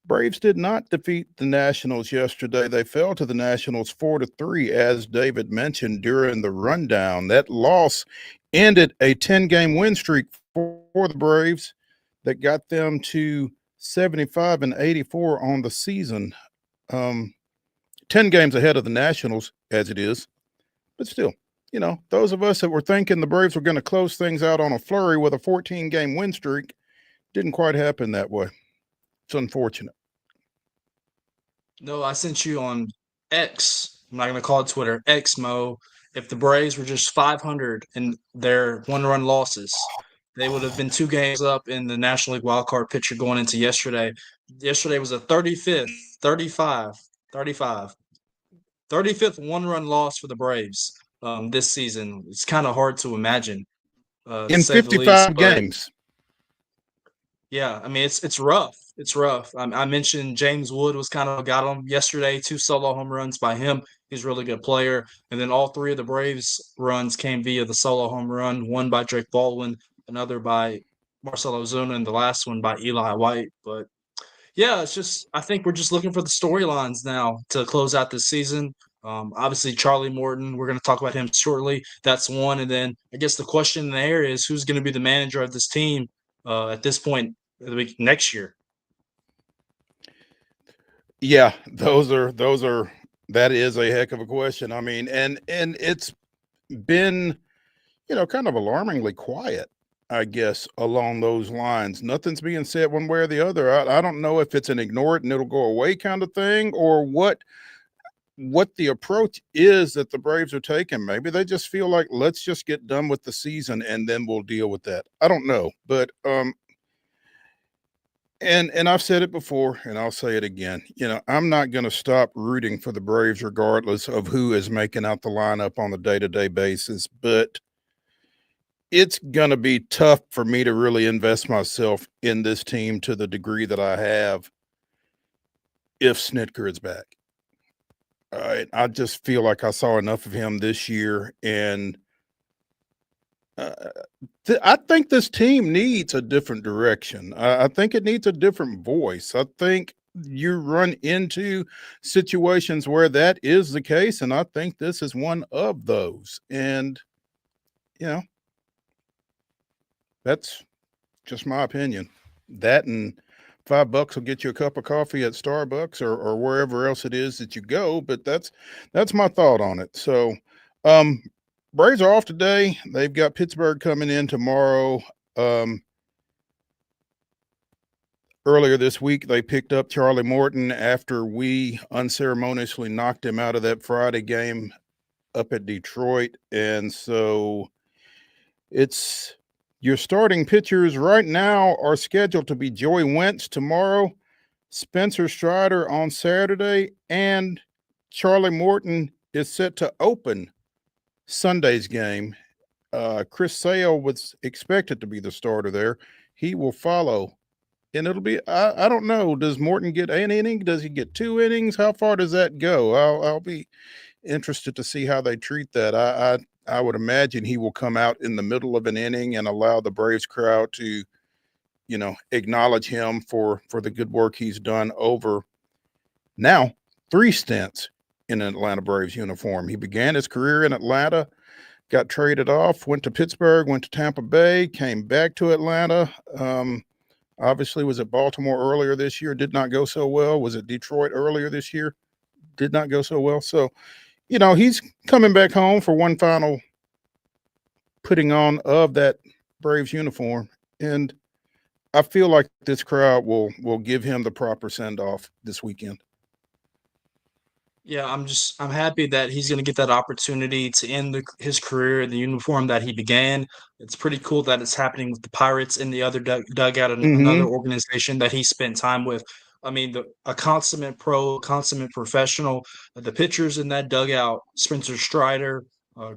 Braves did not defeat the Nationals yesterday. They fell to the Nationals 4-3, as David mentioned during the rundown. That loss ended a 10-game win streak for the Braves that got them to 75-84 on the season. 10 games ahead of the Nationals, as it is. But still, you know, those of us that were thinking the Braves were going to close things out on a flurry with a 14-game win streak, didn't quite happen that way. It's unfortunate. No, I sent you on X. I'm not going to call it Twitter. Xmo. If the Braves were just 500 in their one-run losses, they would have been 2 games up in the National League wildcard picture going into yesterday. Yesterday was a 35th one-run loss for the Braves this season. It's kind of hard to imagine. In 55 games. Yeah, I mean, it's rough. It's rough. I mentioned James Wood was kind of got him yesterday. 2 solo home runs by him. He's a really good player. And then all 3 of the Braves runs came via the solo home run, one by Drake Baldwin, another by Marcell Ozuna, and the last one by Eli White. But yeah, it's just, I think we're just looking for the storylines now to close out this season. Obviously, Charlie Morton, we're going to talk about him shortly. That's one. And then I guess the question in the air is who's going to be the manager of this team at this point next year? Yeah, that is a heck of a question. I mean, and it's been, you know, kind of alarmingly quiet, I guess, along those lines. Nothing's being said one way or the other. I don't know if it's an ignore it and it'll go away kind of thing, or what the approach is that the Braves are taking. Maybe they just feel like, let's just get done with the season and then we'll deal with that. I don't know, but and I've said it before and I'll say it again. You know, I'm not going to stop rooting for the Braves regardless of who is making out the lineup on the day-to-day basis, but it's going to be tough for me to really invest myself in this team to the degree that I have if Snitker is back. All right, I just feel like I saw enough of him this year, and I think this team needs a different direction. I think it needs a different voice. I think you run into situations where that is the case, and I think this is one of those. And, you know, that's just my opinion. That and $5 will get you a cup of coffee at Starbucks or wherever else it is that you go. But that's my thought on it. So, Braves are off today. They've got Pittsburgh coming in tomorrow. Earlier this week, they picked up Charlie Morton after we unceremoniously knocked him out of that Friday game up at Detroit. And so it's your starting pitchers right now are scheduled to be Joey Wentz tomorrow, Spencer Strider on Saturday, and Charlie Morton is set to open Sunday's game. Chris Sale was expected to be the starter there. He will follow, and it'll be, I don't know, does Morton get an inning? Does he get 2 innings? How far does that go? I'll be interested to see how they treat that. I would imagine he will come out in the middle of an inning and allow the Braves crowd to, you know, acknowledge him for the good work he's done over now 3 stints in an Atlanta Braves uniform. He began his career in Atlanta, got traded off, went to Pittsburgh, went to Tampa Bay, came back to Atlanta. Obviously was at Baltimore earlier this year, did not go so well. Was at Detroit earlier this year, did not go so well. So, you know, he's coming back home for one final putting on of that Braves uniform. And I feel like this crowd will give him the proper send-off this weekend. Yeah, I'm happy that he's going to get that opportunity to end his career in the uniform that he began. It's pretty cool that it's happening with the Pirates in the other dugout and another Mhm. organization that he spent time with. I mean, a consummate pro, consummate professional. The pitchers in that dugout, Spencer Strider, uh,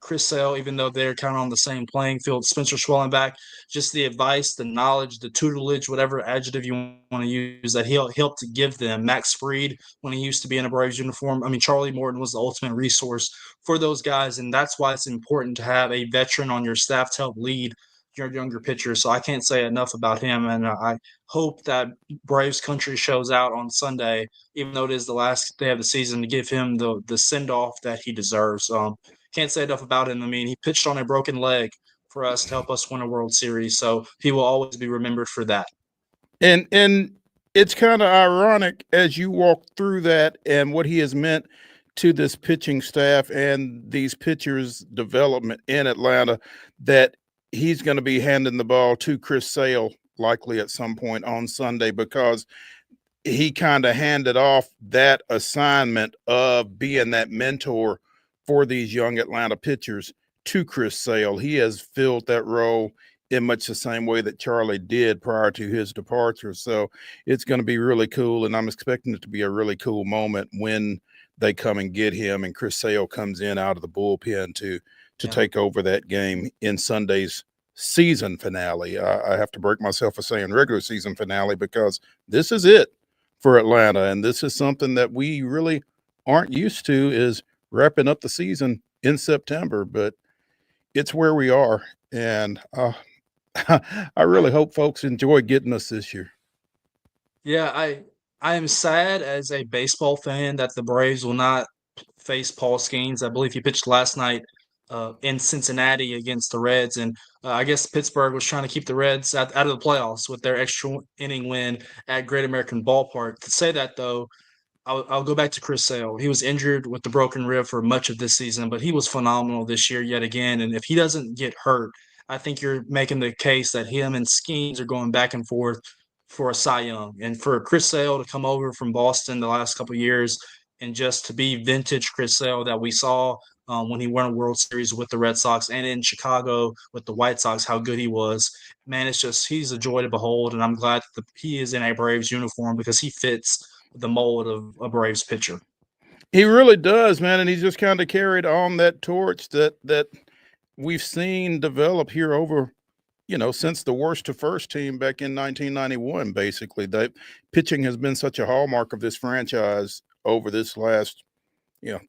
Chris Sale, even though they're kind of on the same playing field, Spencer Schwellenbach, just the advice, the knowledge, the tutelage, whatever adjective you want to use that he'll help to give them. Max Fried, when he used to be in a Braves uniform. I mean, Charlie Morton was the ultimate resource for those guys, and that's why it's important to have a veteran on your staff to help lead your younger pitchers. So I can't say enough about him, and I hope that Braves country shows out on Sunday, even though it is the last day of the season, to give him the send off that he deserves. Can't say enough about him. I mean, he pitched on a broken leg for us to help us win a World Series, so he will always be remembered for that. And it's kind of ironic as you walk through that and what he has meant to this pitching staff and these pitchers' development in Atlanta that he's going to be handing the ball to Chris Sale likely at some point on Sunday, because he kind of handed off that assignment of being that mentor for these young Atlanta pitchers to Chris Sale. He has filled that role in much the same way that Charlie did prior to his departure. So it's going to be really cool, and I'm expecting it to be a really cool moment when they come and get him and Chris Sale comes in out of the bullpen to take over that game in Sunday's season finale. I have to break myself for saying regular season finale, because this is it for Atlanta, and this is something that we really aren't used to, is wrapping up the season in September, but it's where we are, and I really hope folks enjoy getting us this year. Yeah, I am sad as a baseball fan that the Braves will not face Paul Skeens. I believe he pitched last night in Cincinnati against the Reds, and I guess Pittsburgh was trying to keep the Reds out of the playoffs with their extra inning win at Great American Ballpark. To say that though, I'll go back to Chris Sale. He was injured with the broken rib for much of this season, but he was phenomenal this year yet again. And if he doesn't get hurt, I think you're making the case that him and Skeens are going back and forth for a Cy Young. And for Chris Sale to come over from Boston the last couple of years and just to be vintage Chris Sale that we saw when he won a World Series with the Red Sox and in Chicago with the White Sox, how good he was. Man, it's just he's a joy to behold, and I'm glad that he is in a Braves uniform because he fits the mold of a Braves pitcher. He really does, man, and he's just kind of carried on that torch that we've seen develop here over, since the worst to first team back in 1991. Basically, that pitching has been such a hallmark of this franchise over this last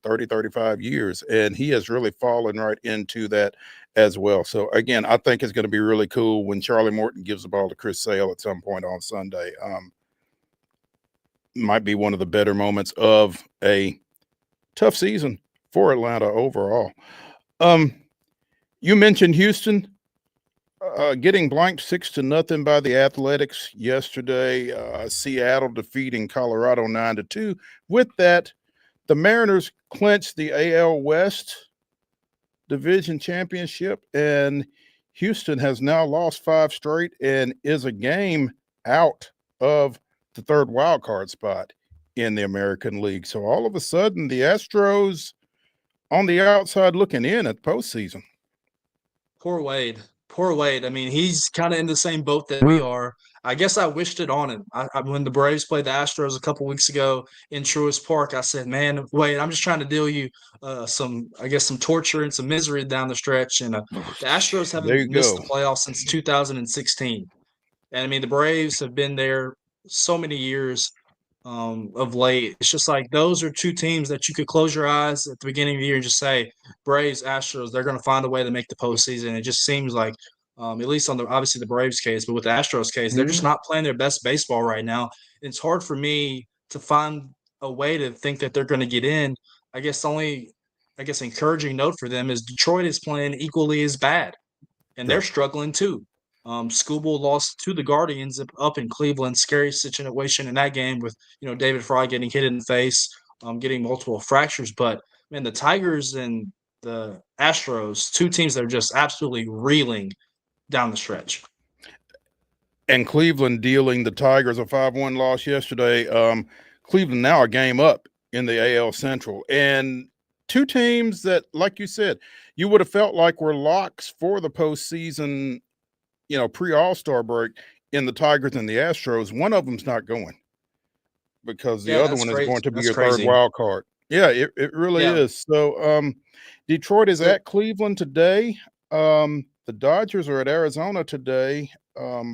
30, 35 years, and he has really fallen right into that as well. So again, I think it's going to be really cool when Charlie Morton gives the ball to Chris Sale at some point on Sunday. Might be one of the better moments of a tough season for Atlanta overall. You mentioned Houston getting blanked 6-0 by the Athletics yesterday. Seattle defeating Colorado 9-2. With that, the Mariners clinched the AL West Division Championship, and Houston has now lost 5 straight and is a game out of the third wild card spot in the American League. So all of a sudden, the Astros on the outside looking in at postseason. Poor Wade. Poor Wade. I mean, he's kind of in the same boat that we are. I guess I wished it on him. When the Braves played the Astros a couple weeks ago in Truist Park, I said, man, Wade, I'm just trying to deal you some torture and some misery down the stretch. And the Astros haven't missed the playoffs since 2016. And I mean, the Braves have been there so many years of late. It's just like those are two teams that you could close your eyes at the beginning of the year and just say, Braves, Astros, they're going to find a way to make the postseason. It just seems like, at least on obviously the Braves case, but with the Astros case, they're just not playing their best baseball right now. It's hard for me to find a way to think that they're going to get in. I guess encouraging note for them is Detroit is playing equally as bad, and they're struggling too. Skubal lost to the Guardians up in Cleveland. Scary situation in that game with David Fry getting hit in the face, getting multiple fractures. But man, the Tigers and the Astros, two teams that are just absolutely reeling down the stretch. And Cleveland dealing the Tigers a 5-1 loss yesterday. Cleveland now a game up in the AL Central. And two teams that, like you said, you would have felt like were locks for the postseason, pre-All-Star break, in the Tigers and the Astros. One of them's not going because the Yeah, other that's one is great. going to be That's a third crazy. wild card. Yeah, it really Yeah. is. So Detroit is So at Cleveland today. The Dodgers are at Arizona today.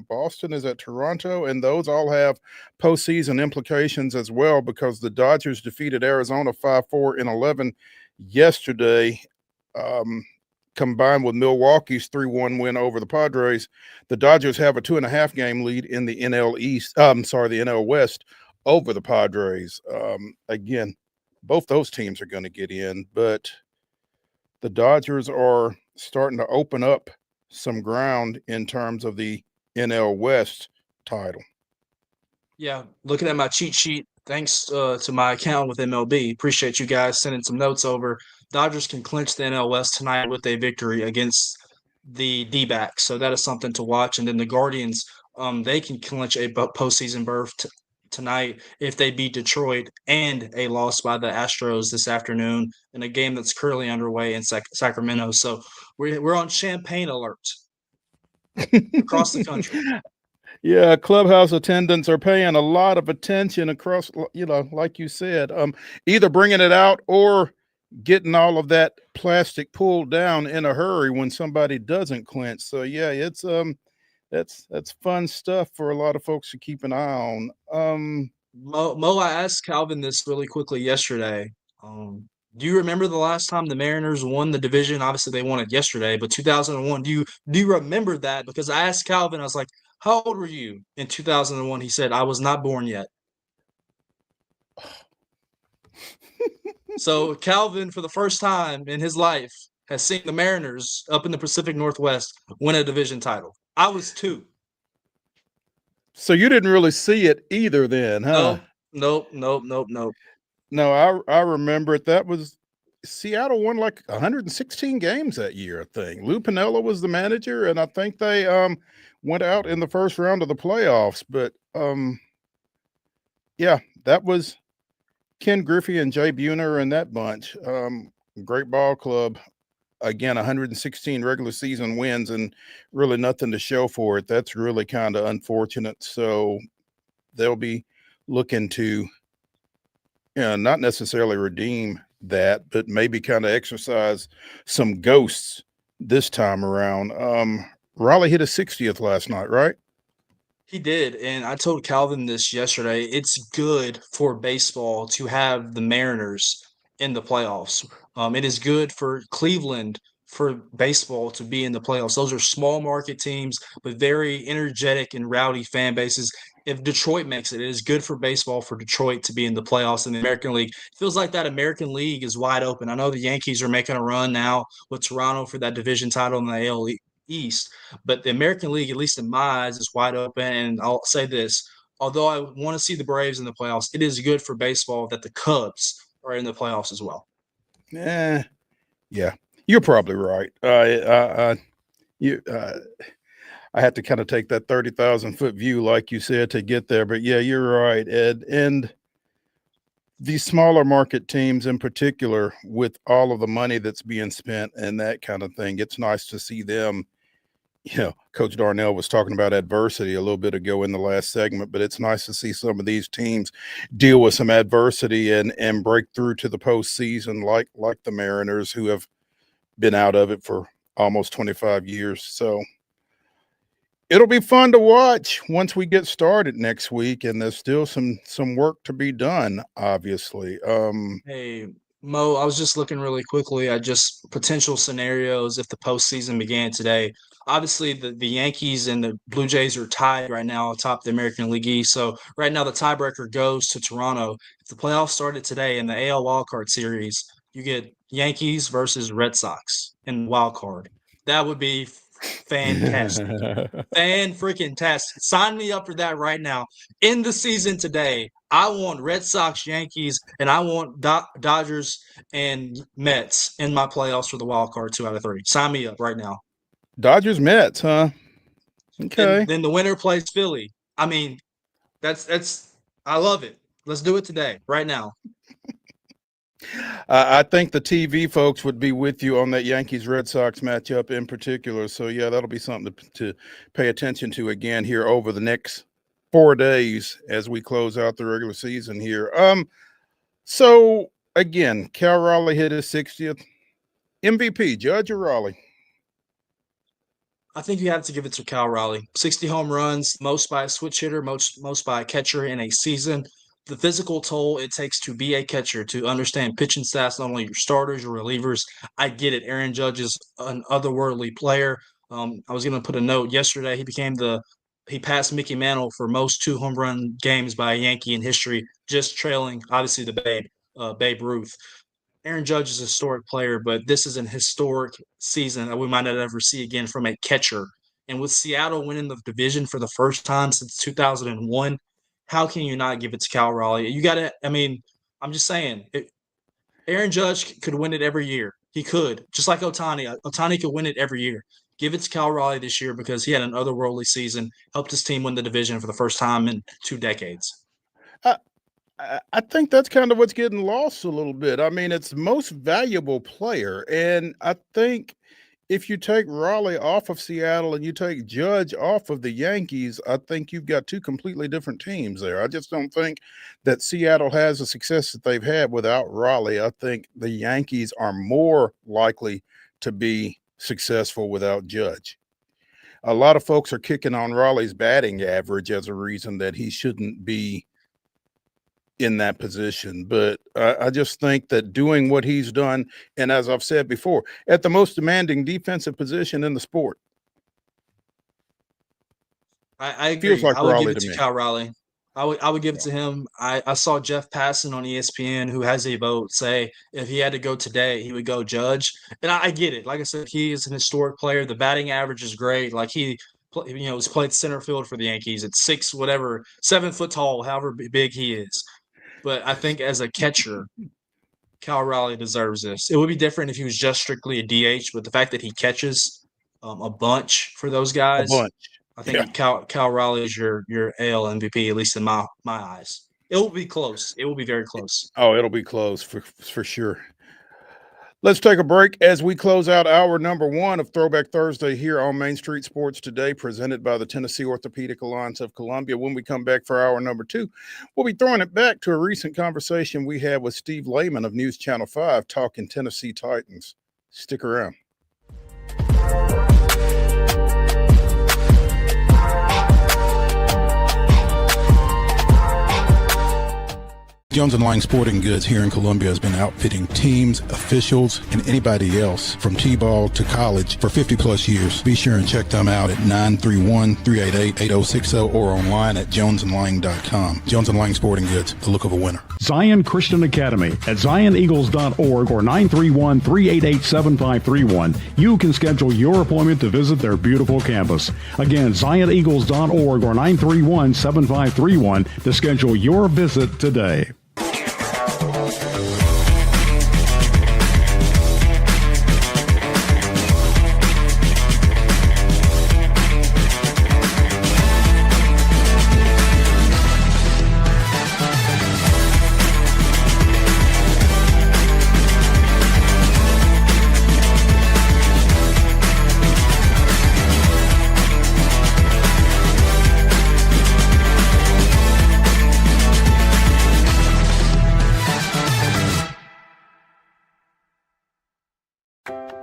Boston is at Toronto, and those all have postseason implications as well because the Dodgers defeated Arizona 5-4 in 11 yesterday. Combined with Milwaukee's 3-1 win over the Padres, the Dodgers have a 2.5 game lead in the NL East. The NL West over the Padres. Again, both those teams are going to get in, but the Dodgers are starting to open up some ground in terms of the NL West title. Yeah, looking at my cheat sheet, thanks to my account with MLB. Appreciate you guys sending some notes over. Dodgers can clinch the NL West tonight with a victory against the D-backs, so that is something to watch. And then the Guardians, they can clinch a postseason berth tonight if they beat Detroit and a loss by the Astros this afternoon in a game that's currently underway in Sacramento. So we're on champagne alert across the country. Yeah, clubhouse attendants are paying a lot of attention across, like you said, either bringing it out or getting all of that plastic pulled down in a hurry when somebody doesn't clinch. So yeah, it's that's fun stuff for a lot of folks to keep an eye on. Mo, I asked Calvin this really quickly yesterday. Do you remember the last time the Mariners won the division? Obviously, they won it yesterday, but 2001. Do you remember that? Because I asked Calvin, I was like, "How old were you in 2001?" He said, "I was not born yet." So Calvin, for the first time in his life, has seen the Mariners up in the Pacific Northwest win a division title. I was 2. So you didn't really see it either then, huh? Nope. No, I remember it. That was Seattle won like 116 games that year, I think. Lou Piniella was the manager, and I think they went out in the first round of the playoffs. But yeah, that was Ken Griffey and Jay Buhner and that bunch. Great ball club. Again, 116 regular season wins and really nothing to show for it. That's really kind of unfortunate. So they'll be looking to, not necessarily redeem that, but maybe kind of exercise some ghosts this time around. Raleigh hit a 60th last night, right? He did, and I told Calvin this yesterday. It's good for baseball to have the Mariners in the playoffs. It is good for Cleveland for baseball to be in the playoffs. Those are small market teams, but very energetic and rowdy fan bases. If Detroit makes it, it is good for baseball for Detroit to be in the playoffs in the American League. It feels like that American League is wide open. I know the Yankees are making a run now with Toronto for that division title in the AL East, but the American League, at least in my eyes, is wide open. And I'll say this: although I want to see the Braves in the playoffs, it is good for baseball that the Cubs are in the playoffs as well. Yeah, you're probably right. I had to kind of take that 30,000-foot view, like you said, to get there. But yeah, you're right, Ed. And these smaller market teams in particular, with all of the money that's being spent and that kind of thing, it's nice to see them. Coach Darnell was talking about adversity a little bit ago in the last segment, but it's nice to see some of these teams deal with some adversity and break through to the postseason, like the Mariners, who have been out of it for almost 25 years. So it'll be fun to watch once we get started next week, and there's still some work to be done, obviously. Hey, Mo, I was just looking really quickly at just potential scenarios if the postseason began today. Obviously, the Yankees and the Blue Jays are tied right now atop the American League East. So right now, the tiebreaker goes to Toronto. If the playoffs started today in the AL wildcard series, you get Yankees versus Red Sox in the wild card. That would be fantastic. Fan-freaking-tastic. Sign me up for that right now. In the season today, I want Red Sox, Yankees, and I want Dodgers and Mets in my playoffs for the wild card 2 out of 3. Sign me up right now. Dodgers, Mets, huh? Okay. Then the winner plays Philly. I mean, that's I love it. Let's do it today, right now. I think the TV folks would be with you on that Yankees-Red Sox matchup in particular. So, yeah, that'll be something to pay attention to again here over the next 4 days as we close out the regular season here. So, again, Cal Raleigh hit his 60th. MVP, Judge or Raleigh? I think you have to give it to Cal Raleigh. 60 home runs, most by a switch hitter, most by a catcher in a season. The physical toll it takes to be a catcher, to understand pitching stats, not only your starters, your relievers. I get it. Aaron Judge is an otherworldly player. I was going to put a note yesterday. He passed Mickey Mantle for most 2 home run games by a Yankee in history, just trailing, obviously, the Babe Ruth. Aaron Judge is a historic player, but this is an historic season that we might not ever see again from a catcher. And with Seattle winning the division for the first time since 2001, how can you not give it to Cal Raleigh? You got to, I'm just saying, Aaron Judge could win it every year. He could, just like Ohtani. Ohtani could win it every year. Give it to Cal Raleigh this year because he had an otherworldly season, helped his team win the division for the first time in 2 decades. I think that's kind of what's getting lost a little bit. I mean, it's most valuable player. And I think if you take Raleigh off of Seattle and you take Judge off of the Yankees, I think you've got 2 completely different teams there. I just don't think that Seattle has the success that they've had without Raleigh. I think the Yankees are more likely to be successful without Judge. A lot of folks are kicking on Raleigh's batting average as a reason that he shouldn't be in that position. But I just think that doing what he's done, and as I've said before, at the most demanding defensive position in the sport. I agree. Feels like I would Raleigh give it to to me. Cal Raleigh. I would give it to him. I saw Jeff Passan on ESPN, who has a vote, say if he had to go today, he would go Judge. And I get it. Like I said, he is an historic player. The batting average is great. Like he's played center field for the Yankees at 7 foot tall, however big he is. But I think as a catcher, Cal Raleigh deserves this. It would be different if he was just strictly a DH, but the fact that he catches a bunch for those guys, I think Cal Raleigh is your AL MVP, at least in my eyes. It will be close. It will be very close. Oh, it'll be close for sure. Let's take a break as we close out hour number 1 of Throwback Thursday here on Main Street Sports Today, presented by the Tennessee Orthopedic Alliance of Columbia. When we come back for hour number 2, we'll be throwing it back to a recent conversation we had with Steve LAYMAN of News Channel 5 talking Tennessee Titans. Stick around. Jones & Lang Sporting Goods here in Columbia has been outfitting teams, officials, and anybody else from T-ball to college for 50-plus years. Be sure and check them out at 931-388-8060 or online at jonesandlang.com. Jones & Lang Sporting Goods, the look of a winner. Zion Christian Academy at zioneagles.org or 931-388-7531. You can schedule your appointment to visit their beautiful campus. Again, zioneagles.org or 931-7531 to schedule your visit today.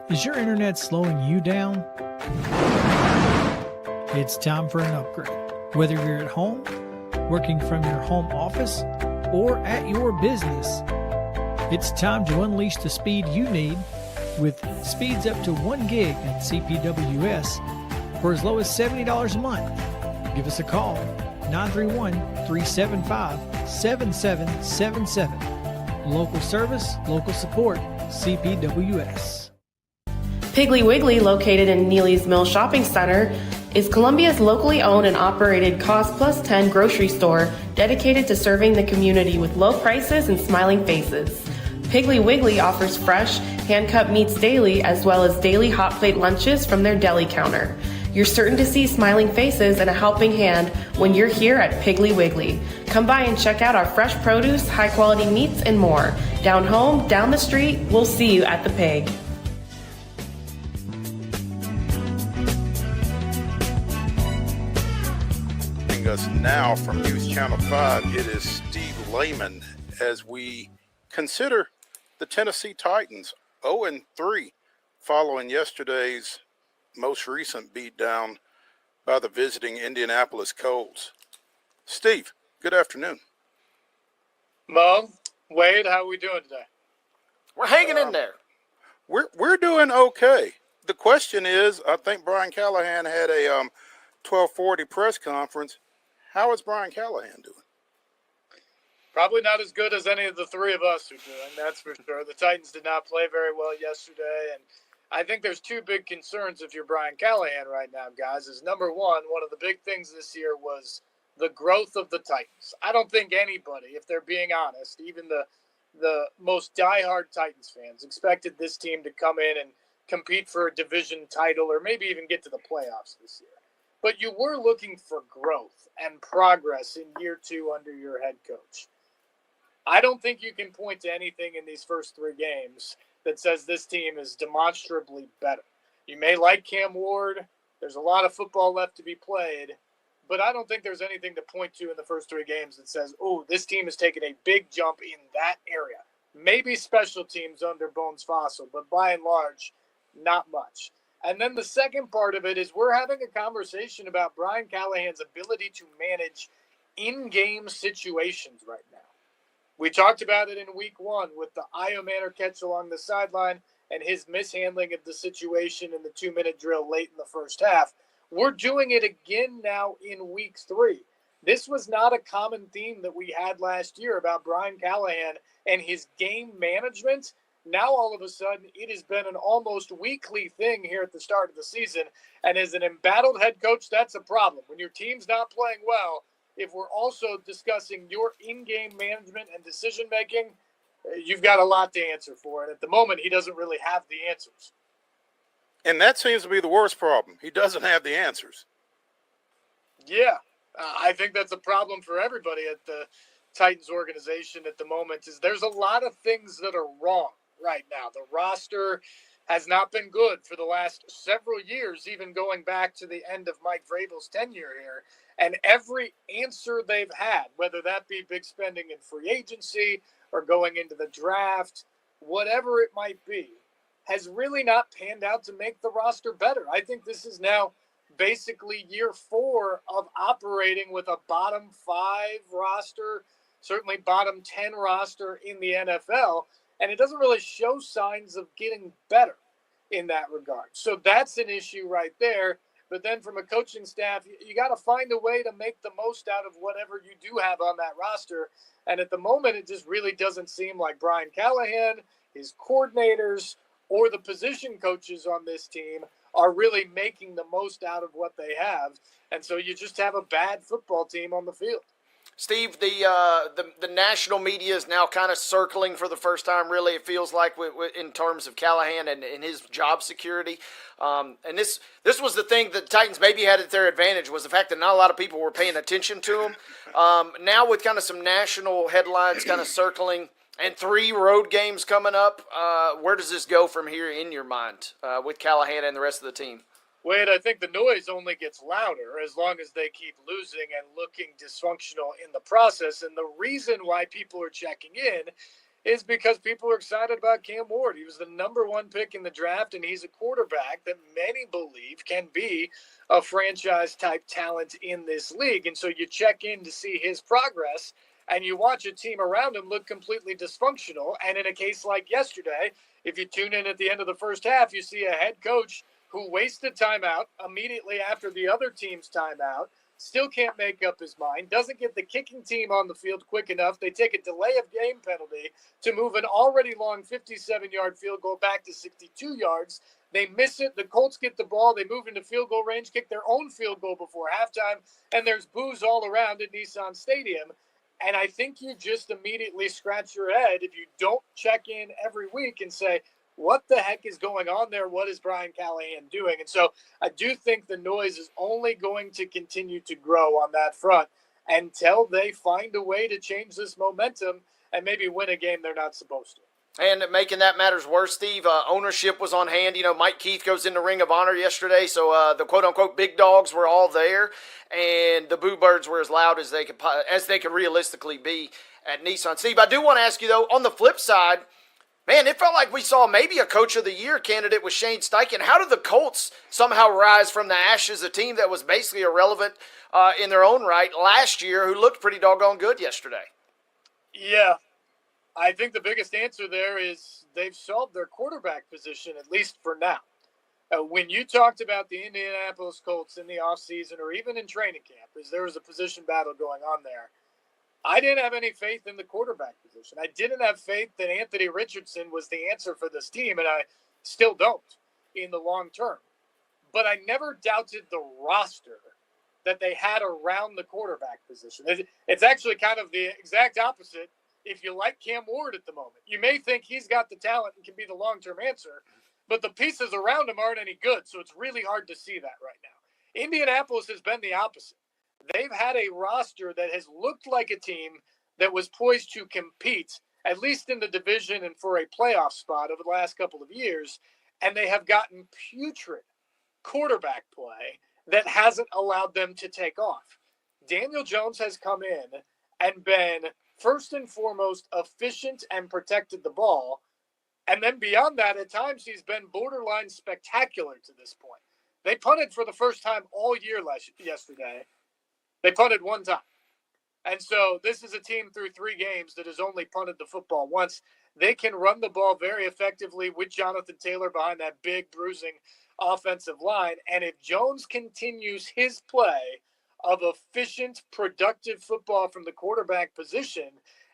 Is your internet slowing you down? It's time for an upgrade. Whether you're at home, working from your home office, or at your business, it's time to unleash the speed you need with speeds up to 1 gig at CPWS for as low as $70 a month. Give us a call, 931-375-7777. Local service, local support, CPWS. Piggly Wiggly, located in Neely's Mill Shopping Center, is Columbia's locally owned and operated Cost Plus 10 grocery store dedicated to serving the community with low prices and smiling faces. Piggly Wiggly offers fresh, hand-cut meats daily as well as daily hot plate lunches from their deli counter. You're certain to see smiling faces and a helping hand when you're here at Piggly Wiggly. Come by and check out our fresh produce, high-quality meats, and more. Down home, down the street, we'll see you at the Pig. Joining us now from News Channel 5, it is Steve LAYMAN as we consider the Tennessee Titans 0-3 following yesterday's most recent beatdown by the visiting Indianapolis Colts. Steve, good afternoon. Mo, Wade, how are we doing today? We're hanging in there. We're doing okay. The question is, I think Brian Callahan had a 12:40 press conference. How is Brian Callahan doing? Probably not as good as any of the three of us are doing, that's for sure. The Titans did not play very well yesterday, and I think there's two big concerns if you're Brian Callahan right now, guys. Is number one of the big things this year was the growth of the Titans. I don't think anybody, if they're being honest, even the most diehard Titans fans, expected this team to come in and compete for a division title or maybe even get to the playoffs this year. But you were looking for growth and progress in year two under your head coach. I don't think you can point to anything in these first three games that says this team is demonstrably better. You may like Cam Ward. There's a lot of football left to be played. But I don't think there's anything to point to in the first three games that says, oh, this team has taken a big jump in that area. Maybe special teams under Bones Fossil, but by and large, not much. And then the second part of it is we're having a conversation about Brian Callahan's ability to manage in-game situations right now. We talked about it in week one with the Io Manor catch along the sideline and his mishandling of the situation in the 2-minute drill late in the first half. We're doing it again now in week three. This was not a common theme that we had last year about Brian Callahan and his game management. Now, all of a sudden, it has been an almost weekly thing here at the start of the season. And as an embattled head coach, that's a problem. When your team's not playing well, if we're also discussing your in-game management and decision-making, you've got a lot to answer for. And at the moment, he doesn't really have the answers. And that seems to be the worst problem. He doesn't have the answers. Yeah, I think that's a problem for everybody at the Titans organization at the moment. Is there's a lot of things that are wrong right now. The roster has not been good for the last several years, even going back to the end of Mike Vrabel's tenure here. And every answer they've had, whether that be big spending in free agency or going into the draft, whatever it might be, has really not panned out to make the roster better. I think this is now basically year 4 of operating with a bottom 5 roster, certainly bottom 10 roster in the NFL, and it doesn't really show signs of getting better in that regard. So that's an issue right there. But then from a coaching staff, you got to find a way to make the most out of whatever you do have on that roster. And at the moment, it just really doesn't seem like Brian Callahan, his coordinators, or the position coaches on this team are really making the most out of what they have. And so you just have a bad football team on the field. Steve, the national media is now kind of circling for the first time, really, it feels like, in terms of Callahan and his job security. And this was the thing that the Titans maybe had at their advantage, was the fact that not a lot of people were paying attention to him. Now with kind of some national headlines kind of circling and 3 road games coming up, where does this go from here in your mind with Callahan and the rest of the team? Wade, I think the noise only gets louder as long as they keep losing and looking dysfunctional in the process. And the reason why people are checking in is because people are excited about Cam Ward. He was the number 1 pick in the draft, and he's a quarterback that many believe can be a franchise-type talent in this league. And so you check in to see his progress, and you watch a team around him look completely dysfunctional. And in a case like yesterday, if you tune in at the end of the first half, you see a head coach who wasted timeout immediately after the other team's timeout, still can't make up his mind, doesn't get the kicking team on the field quick enough. They take a delay of game penalty to move an already long 57-yard field goal back to 62 yards. They miss it. The Colts get the ball. They move into field goal range, kick their own field goal before halftime, and there's boos all around at Nissan Stadium. And I think you just immediately scratch your head if you don't check in every week and say, what the heck is going on there? What is Brian Callahan doing? And so I do think the noise is only going to continue to grow on that front until they find a way to change this momentum and maybe win a game they're not supposed to. And making that matters worse, Steve, ownership was on hand. You know, Mike Keith goes into Ring of Honor yesterday, so the quote-unquote big dogs were all there, and the Boo Birds were as loud as they could realistically be at Nissan. Steve, I do want to ask you, though, on the flip side, man, it felt like we saw maybe a Coach of the Year candidate with Shane Steichen. How did the Colts somehow rise from the ashes, a team that was basically irrelevant in their own right last year, who looked pretty doggone good yesterday? Yeah. I think the biggest answer there is they've solved their quarterback position, at least for now. When you talked about the Indianapolis Colts in the offseason or even in training camp, as there was a position battle going on there, I didn't have any faith in the quarterback position. I didn't have faith that Anthony Richardson was the answer for this team, and I still don't in the long term. But I never doubted the roster that they had around the quarterback position. It's actually kind of the exact opposite. If you like Cam Ward at the moment, you may think he's got the talent and can be the long-term answer, but the pieces around him aren't any good, so it's really hard to see that right now. Indianapolis has been the opposite. They've had a roster that has looked like a team that was poised to compete, at least in the division and for a playoff spot over the last couple of years, and they have gotten putrid quarterback play that hasn't allowed them to take off. Daniel Jones has come in and been first and foremost efficient and protected the ball. And then beyond that, at times he's been borderline spectacular to this point. They punted for the first time all year yesterday. They punted one time. And so this is a team through 3 games that has only punted the football once. They can run the ball very effectively with Jonathan Taylor behind that big bruising offensive line. And if Jones continues his play of efficient, productive football from the quarterback position,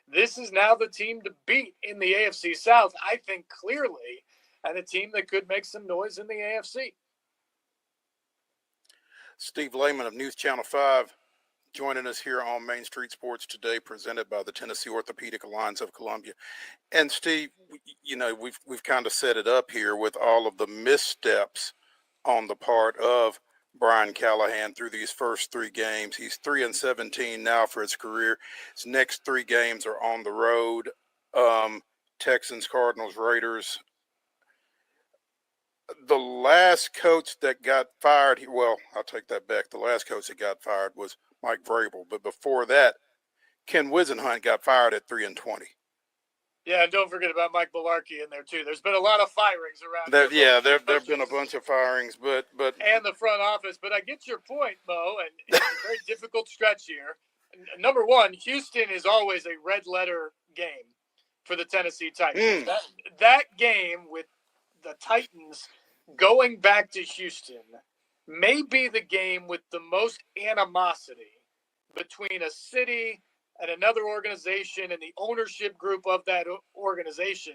this is now the team to beat in the AFC South, I think clearly, and a team that could make some noise in the AFC. Steve Layman of News Channel 5 joining us here on Main Street Sports today, presented by the Tennessee Orthopedic Alliance of Columbia. And Steve, you know, we've kind of set it up here with all of the missteps on the part of Brian Callahan through these first 3 games. He's 3-17 now for his career. His next 3 games are on the road. Texans, Cardinals, Raiders. The last coach that got fired, well, I'll take that back. The last coach that got fired was Mike Vrabel. But before that, Ken Wisenhunt got fired at 3-20. Yeah, and don't forget about Mike Mularkey in there too. There's been a lot of firings around. There have been a bunch of firings, but and the front office. But I get your point, Mo, and it's a very difficult stretch here. Number one, Houston is always a red letter game for the Tennessee Titans. That game with the Titans going back to Houston may be the game with the most animosity between a city and another organization and the ownership group of that organization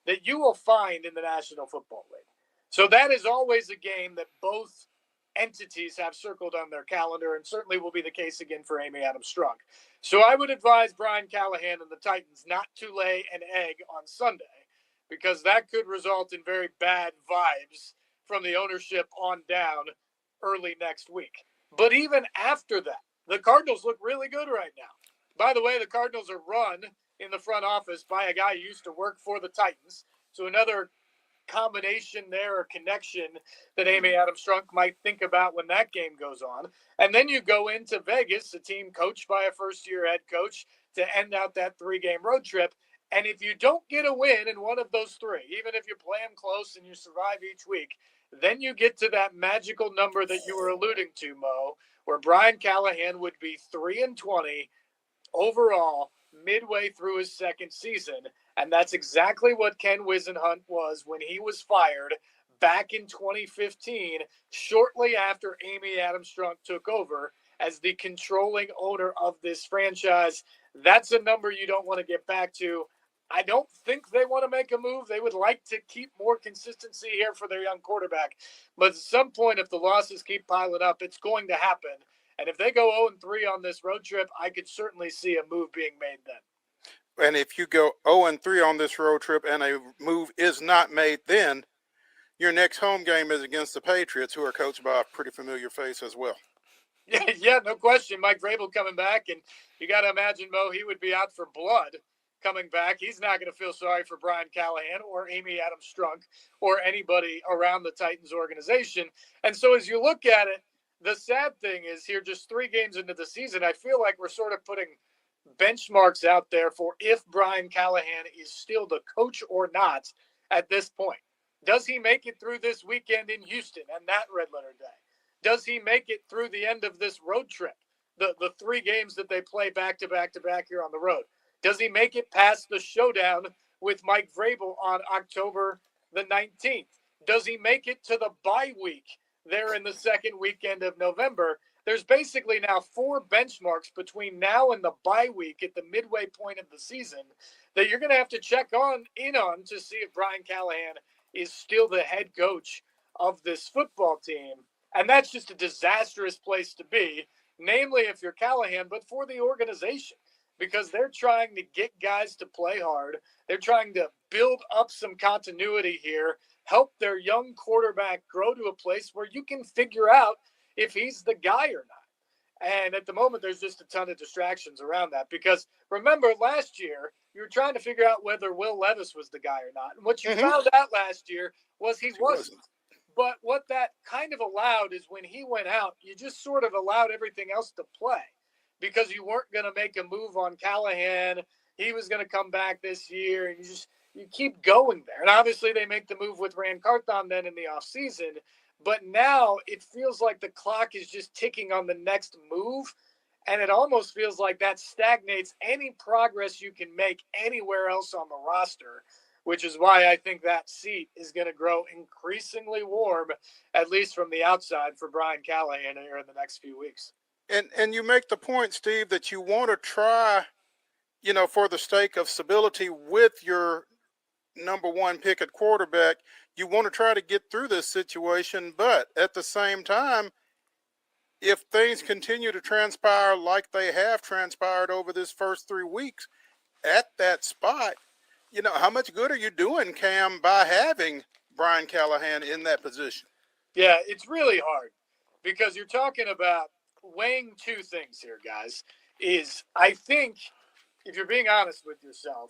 that you will find in the National Football League. So that is always a game that both entities have circled on their calendar, and certainly will be the case again for Amy Adams Strunk. So I would advise Brian Callahan and the Titans not to lay an egg on Sunday, because that could result in very bad vibes from the ownership on down early next week. But even after that, the Cardinals look really good right now. By the way, the Cardinals are run in the front office by a guy who used to work for the Titans. So another combination there or connection that Amy Adams Strunk might think about when that game goes on. And then you go into Vegas, a team coached by a first-year head coach, to end out that 3-game road trip. And if you don't get a win in one of those 3, even if you play them close and you survive each week, then you get to that magical number that you were alluding to, Mo, where Brian Callahan would be 3-20 overall midway through his second season. And that's exactly what Ken Wisenhunt was when he was fired back in 2015, shortly after Amy Adams Strunk took over as the controlling owner of this franchise. That's a number you don't want to get back to. I don't think they want to make a move. They would like to keep more consistency here for their young quarterback. But at some point, if the losses keep piling up, it's going to happen. And if they go 0-3 on this road trip, I could certainly see a move being made then. And if you go 0-3 on this road trip and a move is not made, then your next home game is against the Patriots, who are coached by a pretty familiar face as well. Yeah, no question. Mike Vrabel coming back, and you got to imagine, Mo, he would be out for blood coming back. He's not going to feel sorry for Brian Callahan or Amy Adams Strunk or anybody around the Titans organization. And so as you look at it, the sad thing is here, just 3 games into the season, I feel like we're sort of putting benchmarks out there for if Brian Callahan is still the coach or not at this point. Does he make it through this weekend in Houston and that red letter day? Does he make it through the end of this road trip, the 3 games that they play back to back to back here on the road? Does he make it past the showdown with Mike Vrabel on October the 19th? Does he make it to the bye week there in the second weekend of November? There's basically now 4 benchmarks between now and the bye week at the midway point of the season that you're going to have to check in on to see if Brian Callahan is still the head coach of this football team. And that's just a disastrous place to be, namely if you're Callahan, but for the organization, because they're trying to get guys to play hard. They're trying to build up some continuity here, help their young quarterback grow to a place where you can figure out if he's the guy or not. And at the moment, there's just a ton of distractions around that, because remember last year, you were trying to figure out whether Will Levis was the guy or not. And what you found out last year was he wasn't. But what that kind of allowed is when he went out, you just sort of allowed everything else to play, because you weren't going to make a move on Callahan. He was going to come back this year, and you keep going there. And obviously they make the move with Rand Carthon then in the offseason. But now it feels like the clock is just ticking on the next move, and it almost feels like that stagnates any progress you can make anywhere else on the roster, which is why I think that seat is going to grow increasingly warm, at least from the outside, for Brian Callahan here in the next few weeks. And you make the point, Steve, that you want to try, for the sake of stability with your number 1 pick at quarterback, you want to try to get through this situation. But at the same time, if things continue to transpire like they have transpired over this first 3 weeks at that spot, how much good are you doing, Cam, by having Brian Callahan in that position? Yeah, it's really hard, because you're talking about weighing 2 things here, guys. Is I think, if you're being honest with yourself,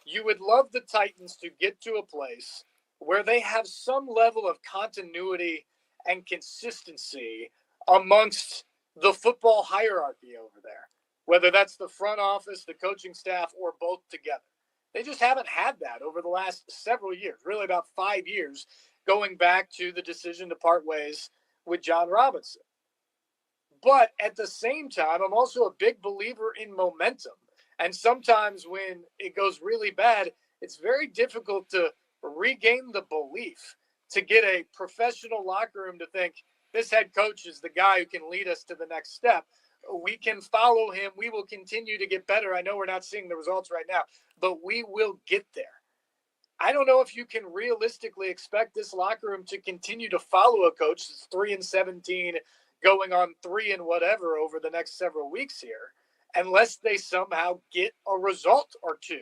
you would love the Titans to get to a place where they have some level of continuity and consistency amongst the football hierarchy over there, whether that's the front office, the coaching staff, or both together. They just haven't had that over the last several years, really about 5 years, going back to the decision to part ways with John Robinson. But at the same time, I'm also a big believer in momentum. And sometimes when it goes really bad, it's very difficult to regain the belief, to get a professional locker room to think this head coach is the guy who can lead us to the next step. We can follow him. We will continue to get better. I know we're not seeing the results right now, but we will get there. I don't know if you can realistically expect this locker room to continue to follow a coach that's 3-17, going on 3 and whatever over the next several weeks here, unless they somehow get a result or 2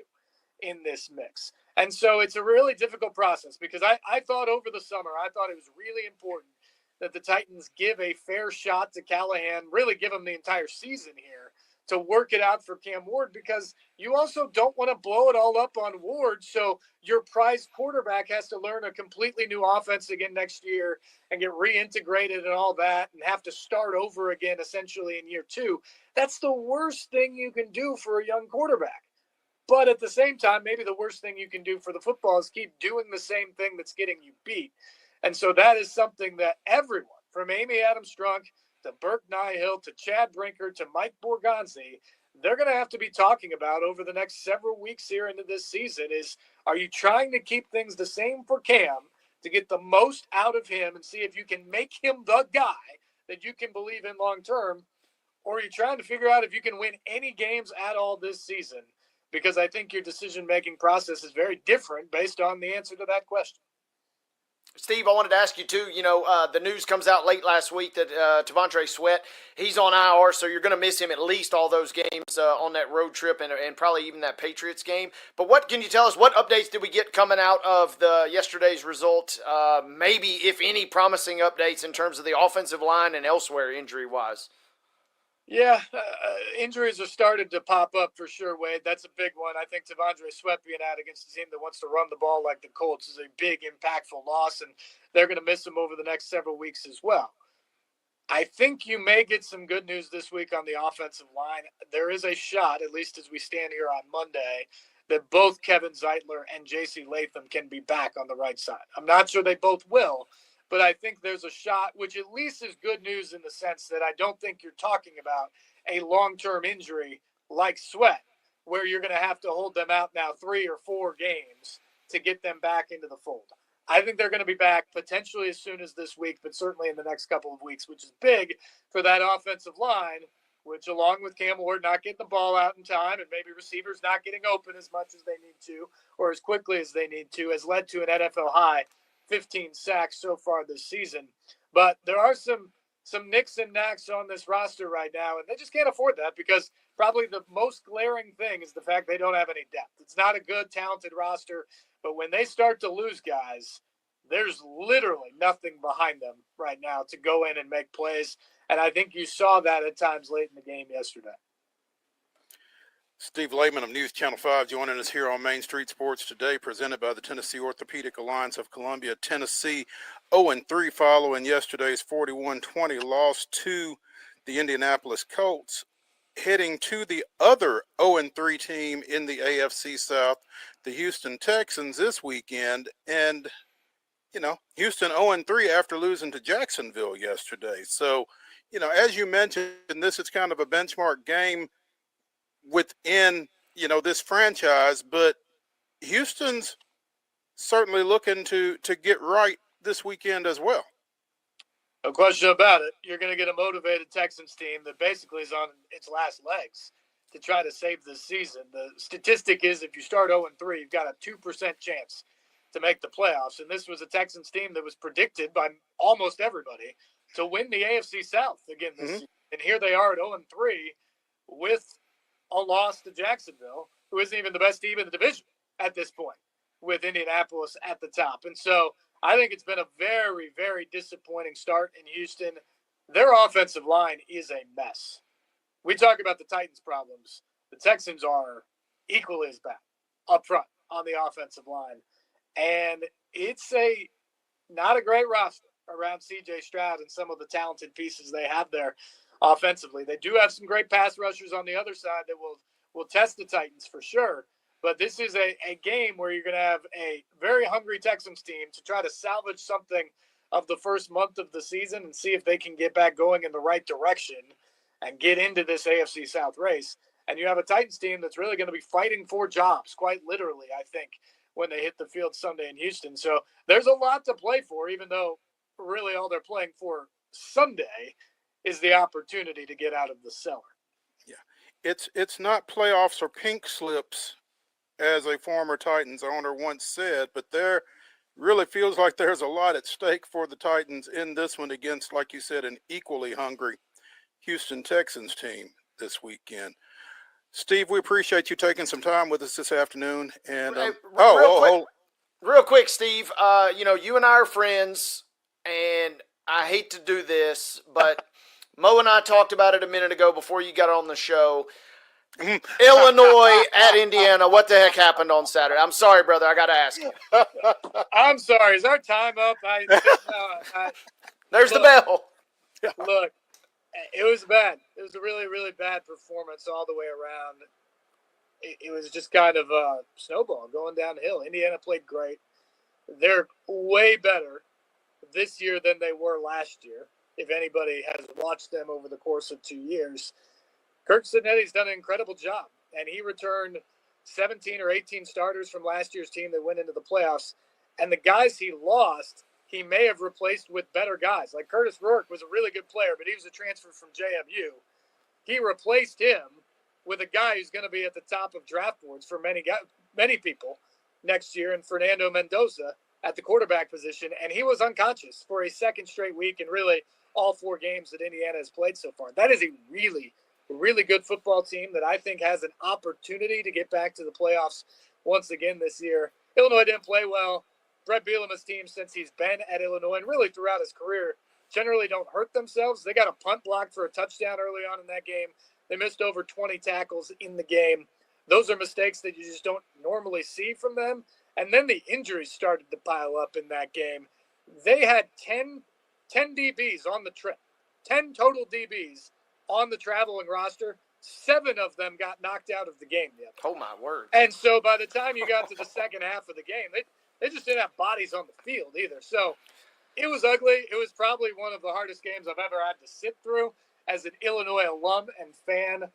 in this mix. And so it's a really difficult process, because I thought over the summer, I thought it was really important that the Titans give a fair shot to Callahan, really give him the entire season here to work it out for Cam Ward, because you also don't want to blow it all up on Ward. So your prized quarterback has to learn a completely new offense again next year and get reintegrated and all that, and have to start over again essentially in year 2. That's the worst thing you can do for a young quarterback. But at the same time, maybe the worst thing you can do for the football is keep doing the same thing that's getting you beat. And so that is something that everyone, from Amy Adams Strunk to Burke Nihill to Chad Brinker to Mike Borgonzi, they're going to have to be talking about over the next several weeks here into this season is, are you trying to keep things the same for Cam to get the most out of him and see if you can make him the guy that you can believe in long term? Or are you trying to figure out if you can win any games at all this season? Because I think your decision-making process is very different based on the answer to that question. Steve, I wanted to ask you too. The news comes out late last week that T'Vondre Sweat, he's on IR, so you're going to miss him at least all those games on that road trip and probably even that Patriots game. But what can you tell us? What updates did we get coming out of yesterday's result? Maybe, if any, promising updates in terms of the offensive line and elsewhere injury wise. Yeah, injuries are starting to pop up for sure, Wade. That's a big one. I think T'Vondre Sweat being out against a team that wants to run the ball like the Colts is a big, impactful loss, and they're going to miss him over the next several weeks as well. I think you may get some good news this week on the offensive line. There is a shot, at least as we stand here on Monday, that both Kevin Zeitler and J.C. Latham can be back on the right side. I'm not sure they both will, but I think there's a shot, which at least is good news in the sense that I don't think you're talking about a long-term injury like Sweat, where you're going to have to hold them out now 3 or 4 games to get them back into the fold. I think they're going to be back potentially as soon as this week, but certainly in the next couple of weeks, which is big for that offensive line, which along with Cam Ward not getting the ball out in time and maybe receivers not getting open as much as they need to or as quickly as they need to, has led to an NFL high 15 sacks so far this season. But there are some nicks and knacks on this roster right now, and they just can't afford that because probably the most glaring thing is the fact they don't have any depth. It's not a good, talented roster, but when they start to lose guys, there's literally nothing behind them right now to go in and make plays, and I think you saw that at times late in the game yesterday. Steve Layman of News Channel 5 joining us here on Main Street Sports today, presented by the Tennessee Orthopedic Alliance of Columbia. Tennessee 0-3 following yesterday's 41-20 loss to the Indianapolis Colts, heading to the other 0-3 team in the AFC South, the Houston Texans, this weekend. And, Houston 0-3 after losing to Jacksonville yesterday. So, as you mentioned, this is kind of a benchmark game within, this franchise, but Houston's certainly looking to get right this weekend as well. No question about it. You're going to get a motivated Texans team that basically is on its last legs to try to save this season. The statistic is if you start 0-3, you've got a 2% chance to make the playoffs. And this was a Texans team that was predicted by almost everybody to win the AFC South again this season. And here they are at 0-3 with a loss to Jacksonville, who isn't even the best team in the division at this point, with Indianapolis at the top. And so I think it's been a very, very disappointing start in Houston. Their offensive line is a mess. We talk about the Titans' problems. The Texans are equally as bad up front on the offensive line. And it's not a great roster around C.J. Stroud and some of the talented pieces they have there offensively. They do have some great pass rushers on the other side that will test the Titans for sure. But this is a game where you're going to have a very hungry Texans team to try to salvage something of the first month of the season and see if they can get back going in the right direction and get into this AFC South race. And you have a Titans team that's really going to be fighting for jobs, quite literally, I think, when they hit the field Sunday in Houston. So there's a lot to play for, even though really all they're playing for Sunday is the opportunity to get out of the cellar. Yeah, it's not playoffs or pink slips, as a former Titans owner once said, but there really feels like there's a lot at stake for the Titans in this one against, like you said, an equally hungry Houston Texans team this weekend. Steve, we appreciate you taking some time with us this afternoon. And real quick, Steve, you and I are friends, and I hate to do this, but Mo and I talked about it a minute ago before you got on the show. Illinois at Indiana. What the heck happened on Saturday? I'm sorry, brother. I got to ask you. I'm sorry. Is our time up? There's the bell. Look, it was bad. It was a really, really bad performance all the way around. It was just kind of a snowball going downhill. Indiana played great. They're way better this year than they were last year, if anybody has watched them over the course of 2 years. Kirk Cignetti's done an incredible job, and he returned 17 or 18 starters from last year's team that went into the playoffs. And the guys he lost, he may have replaced with better guys. Like Curtis Rourke was a really good player, but he was a transfer from JMU. He replaced him with a guy who's going to be at the top of draft boards for many people next year, and Fernando Mendoza, at the quarterback position, and he was unconscious for a second straight week and really all 4 games that Indiana has played so far. That is a really, really good football team that I think has an opportunity to get back to the playoffs once again this year. Illinois didn't play well. Brett Bielema's team, since he's been at Illinois and really throughout his career, generally don't hurt themselves. They got a punt block for a touchdown early on in that game. They missed over 20 tackles in the game. Those are mistakes that you just don't normally see from them. And then the injuries started to pile up in that game. They had 10 DBs on the trip, 10 total DBs on the traveling roster. 7 of them got knocked out of the game. Oh, my word. And so by the time you got to the second half of the game, they just didn't have bodies on the field either. So it was ugly. It was probably one of the hardest games I've ever had to sit through as an Illinois alum and fan.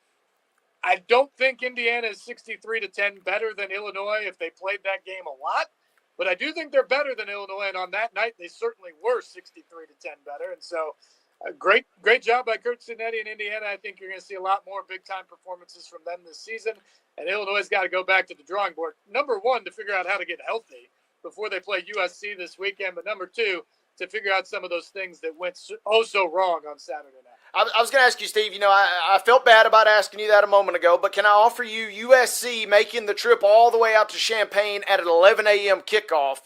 I don't think Indiana is 63-10 better than Illinois if they played that game a lot, but I do think they're better than Illinois, and on that night they certainly were 63-10 better. And so great job by Kurt Cinetti in Indiana. I think you're going to see a lot more big-time performances from them this season, and Illinois' got to go back to the drawing board. Number 1, to figure out how to get healthy before they play USC this weekend, but number 2, to figure out some of those things that went so wrong on Saturday night. I was going to ask you, Steve, I felt bad about asking you that a moment ago, but can I offer you USC making the trip all the way out to Champaign at an 11 a.m. kickoff?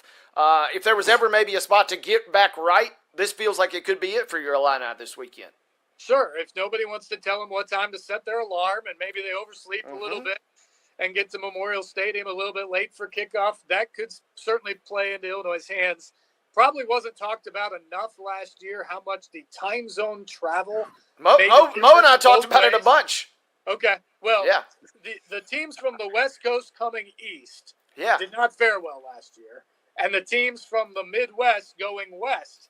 If there was ever maybe a spot to get back right, this feels like it could be it for your Illini this weekend. Sure. If nobody wants to tell them what time to set their alarm and maybe they oversleep a little bit and get to Memorial Stadium a little bit late for kickoff, that could certainly play into Illinois' hands. Probably wasn't talked about enough last year how much the time zone travel. Mo and I talked about it a bunch. Okay. Well, yeah. The teams from the West Coast coming east did not fare well last year. And the teams from the Midwest going west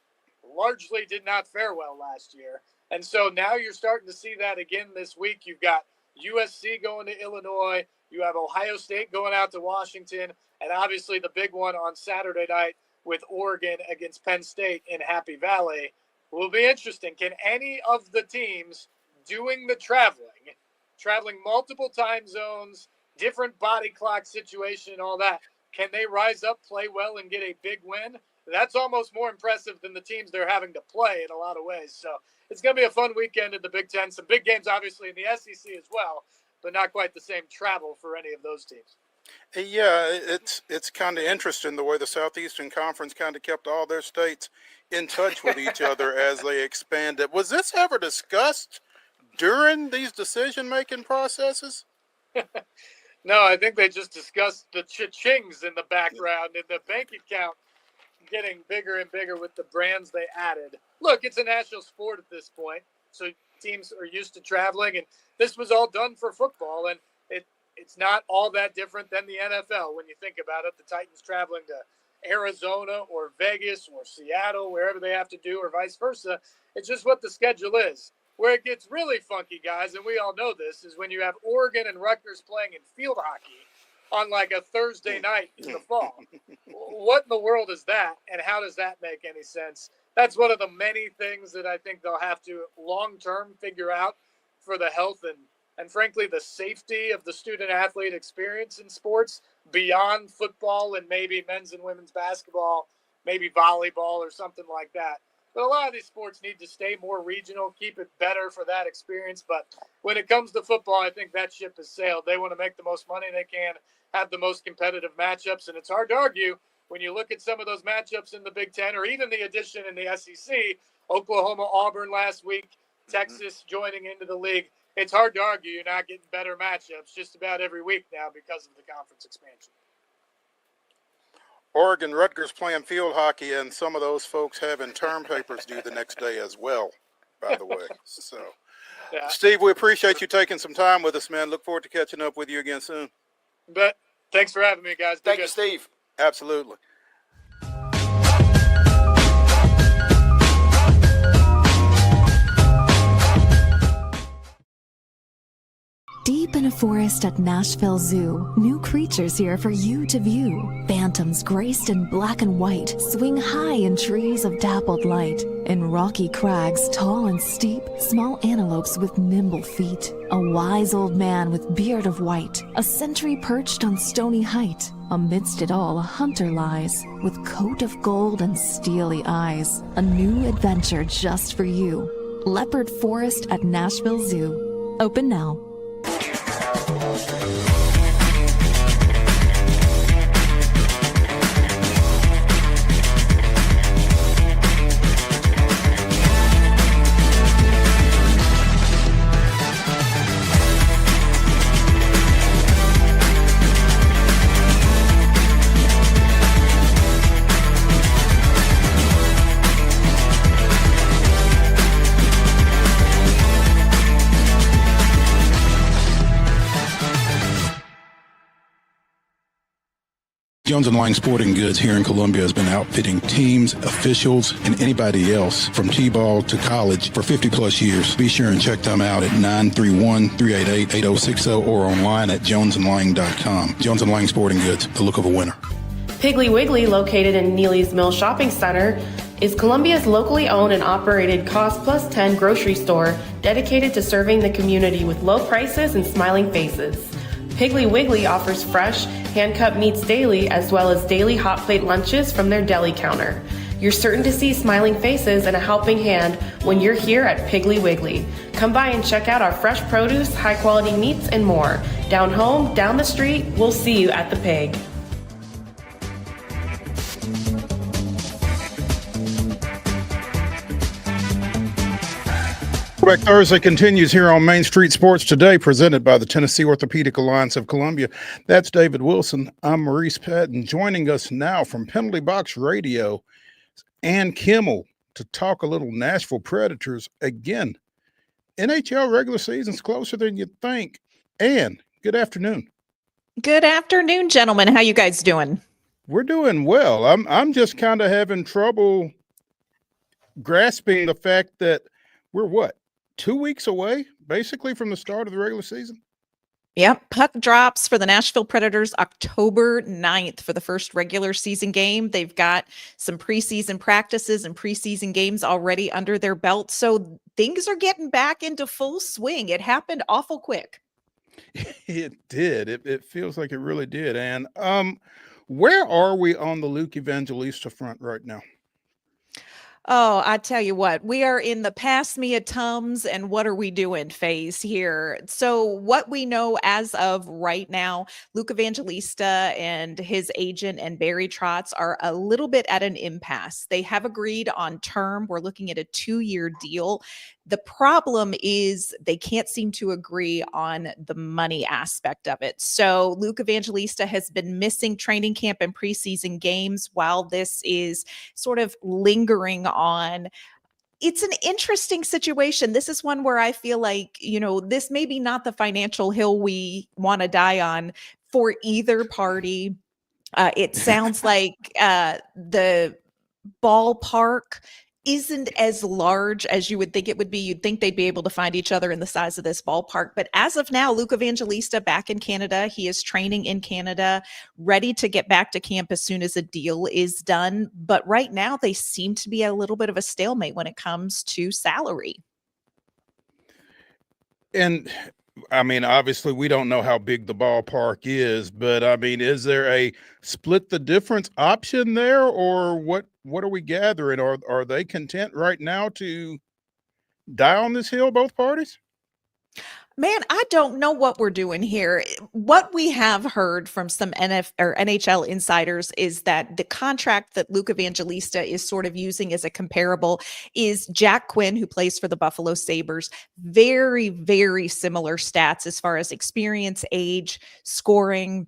largely did not fare well last year. And so now you're starting to see that again this week. You've got USC going to Illinois. You have Ohio State going out to Washington. And obviously the big one on Saturday night with Oregon against Penn State in Happy Valley will be interesting. Can any of the teams doing the traveling multiple time zones, different body clock situation and all that, can they rise up, play well, and get a big win? That's almost more impressive than the teams they're having to play in a lot of ways. So it's going to be a fun weekend in the Big Ten. Some big games, obviously, in the SEC as well, but not quite the same travel for any of those teams. Yeah, it's kind of interesting the way the Southeastern Conference kind of kept all their states in touch with each other as they expanded. Was this ever discussed during these decision-making processes? No, I think they just discussed the cha-chings in the background and the bank account getting bigger and bigger with the brands they added. Look, it's a national sport at this point, so teams are used to traveling, and this was all done for football, and it's not all that different than the NFL when you think about it. The Titans traveling to Arizona or Vegas or Seattle, wherever they have to do, or vice versa. It's just what the schedule is. Where it gets really funky, guys, and we all know this, is when you have Oregon and Rutgers playing in field hockey on like a Thursday night in the fall. What in the world is that, and how does that make any sense? That's one of the many things that I think they'll have to long-term figure out for the health and frankly, the safety of the student-athlete experience in sports beyond football and maybe men's and women's basketball, maybe volleyball or something like that. But a lot of these sports need to stay more regional, keep it better for that experience. But when it comes to football, I think that ship has sailed. They want to make the most money they can, have the most competitive matchups. And it's hard to argue when you look at some of those matchups in the Big Ten or even the addition in the SEC, Oklahoma, Auburn last week, Texas joining into the league. It's hard to argue you're not getting better matchups just about every week now because of the conference expansion. Oregon, Rutgers playing field hockey, and some of those folks having term papers due the next day as well, by the way. So, yeah. Steve, we appreciate you taking some time with us, man. Look forward to catching up with you again soon. But thanks for having me, guys. Thank you, Steve. Absolutely. Deep in a forest at Nashville Zoo, new creatures here for you to view. Phantoms graced in black and white swing high in trees of dappled light. In rocky crags, tall and steep, small antelopes with nimble feet. A wise old man with beard of white, a sentry perched on stony height. Amidst it all, a hunter lies, with coat of gold and steely eyes. A new adventure just for you. Leopard Forest at Nashville Zoo. Open now. Jones & Lang Sporting Goods here in Columbia has been outfitting teams, officials, and anybody else from T-ball to college for 50-plus years. Be sure and check them out at 931-388-8060 or online at jonesandlang.com. Jones & Lang Sporting Goods, the look of a winner. Piggly Wiggly, located in Neely's Mill Shopping Center, is Columbia's locally owned and operated Cost Plus 10 grocery store dedicated to serving the community with low prices and smiling faces. Piggly Wiggly offers fresh, hand-cut meats daily, as well as daily hot plate lunches from their deli counter. You're certain to see smiling faces and a helping hand when you're here at Piggly Wiggly. Come by and check out our fresh produce, high-quality meats, and more. Down home, down the street, we'll see you at the Pig. Throwback Thursday continues here on Main Street Sports Today, presented by the Tennessee Orthopedic Alliance of Columbia. That's David Wilson. I'm Maurice Patton. Joining us now from Penalty Box Radio, Ann Kimmel, to talk a little Nashville Predators. Again, NHL regular season's closer than you think. Ann, good afternoon. Good afternoon, gentlemen. How you guys doing? We're doing well. I'm just kind of having trouble grasping the fact that we're 2 weeks away, basically, from the start of the regular season? Yep. Puck drops for the Nashville Predators October 9th for the first regular season game. They've got some preseason practices and preseason games already under their belt. So things are getting back into full swing. It happened awful quick. It did. It feels like it really did. And where are we on the Luke Evangelista front right now? Oh, I tell you what, we are in the pass me a Tums and what are we doing phase here. So what we know as of right now, Luke Evangelista and his agent and Barry Trotz are a little bit at an impasse. They have agreed on term. We're looking at a 2-year deal. The problem is they can't seem to agree on the money aspect of it. So Luke Evangelista has been missing training camp and preseason games while this is sort of lingering on. It's an interesting situation. This is one where I feel like, this may be not the financial hill we want to die on for either party. It sounds like the ballpark isn't as large as you would think it would be. You'd think they'd be able to find each other in the size of this ballpark. But as of now, Luke Evangelista back in Canada. He is training in Canada, ready to get back to camp as soon as a deal is done. But right now, they seem to be a little bit of a stalemate when it comes to salary. And I mean, obviously, we don't know how big the ballpark is, but I mean, is there a split the difference option there, or what are we gathering? Are they content right now to die on this hill, both parties? Man, I don't know what we're doing here. What we have heard from some NHL insiders is that the contract that Luke Evangelista is sort of using as a comparable is Jack Quinn, who plays for the Buffalo Sabres. Very, very similar stats as far as experience, age, scoring.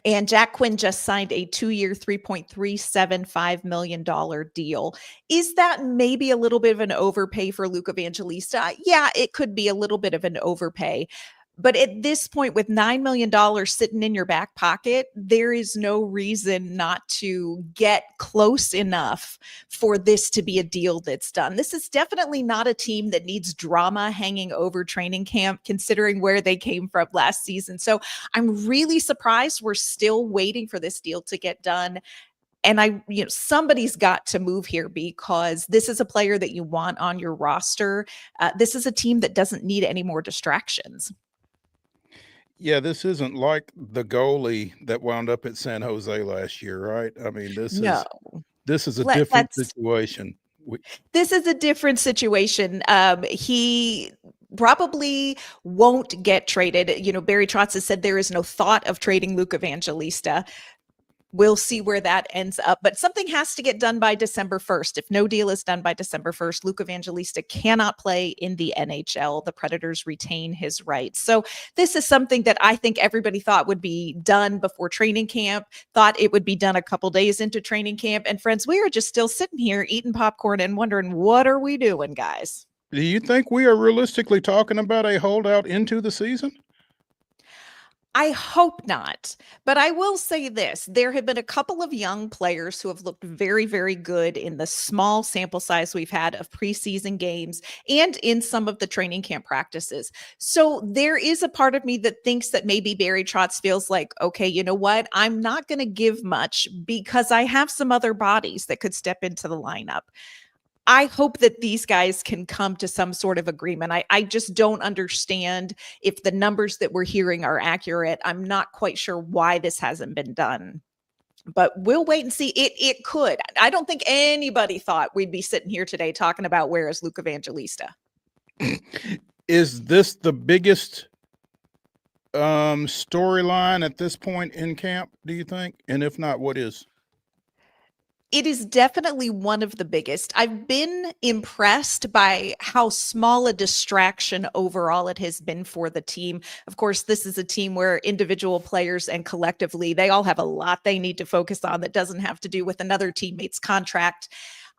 And Jack Quinn just signed a 2-year, $3.375 million deal. Is that maybe a little bit of an overpay for Luke Evangelista? Yeah, it could be a little bit of an overpay. But at this point, with $9 million sitting in your back pocket, there is no reason not to get close enough for this to be a deal that's done. This is definitely not a team that needs drama hanging over training camp, considering where they came from last season. So I'm really surprised we're still waiting for this deal to get done. And somebody's got to move here because this is a player that you want on your roster. This is a team that doesn't need any more distractions. Yeah, this isn't like the goalie that wound up at San Jose last year, right? I mean, this No. is a Let- different let's- situation. This is a different situation. He probably won't get traded. Barry Trotz has said there is no thought of trading Luke Evangelista. We'll see where that ends up. But something has to get done by December 1st. If no deal is done by December 1st, Luke Evangelista cannot play in the NHL. The Predators retain his rights. So this is something that I think everybody thought would be done before training camp, thought it would be done a couple days into training camp. And friends, we are just still sitting here eating popcorn and wondering, what are we doing, guys? Do you think we are realistically talking about a holdout into the season? I hope not. But I will say this. There have been a couple of young players who have looked very, very good in the small sample size we've had of preseason games and in some of the training camp practices. So there is a part of me that thinks that maybe Barry Trotz feels like, okay, you know what? I'm not going to give much because I have some other bodies that could step into the lineup. I hope that these guys can come to some sort of agreement. I just don't understand if the numbers that we're hearing are accurate. I'm not quite sure why this hasn't been done. But we'll wait and see. It could. I don't think anybody thought we'd be sitting here today talking about where is Luke Evangelista. Is this the biggest storyline at this point in camp, do you think? And if not, what is? It is definitely one of the biggest. I've been impressed by how small a distraction overall it has been for the team. Of course, this is a team where individual players and collectively, they all have a lot they need to focus on that doesn't have to do with another teammate's contract.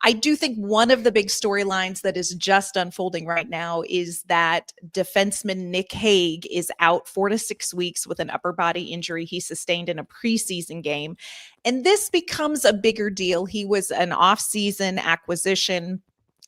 I do think one of the big storylines that is just unfolding right now is that defenseman Nick Hague is out 4 to 6 weeks with an upper body injury he sustained in a preseason game. And this becomes a bigger deal. He was an off-season acquisition.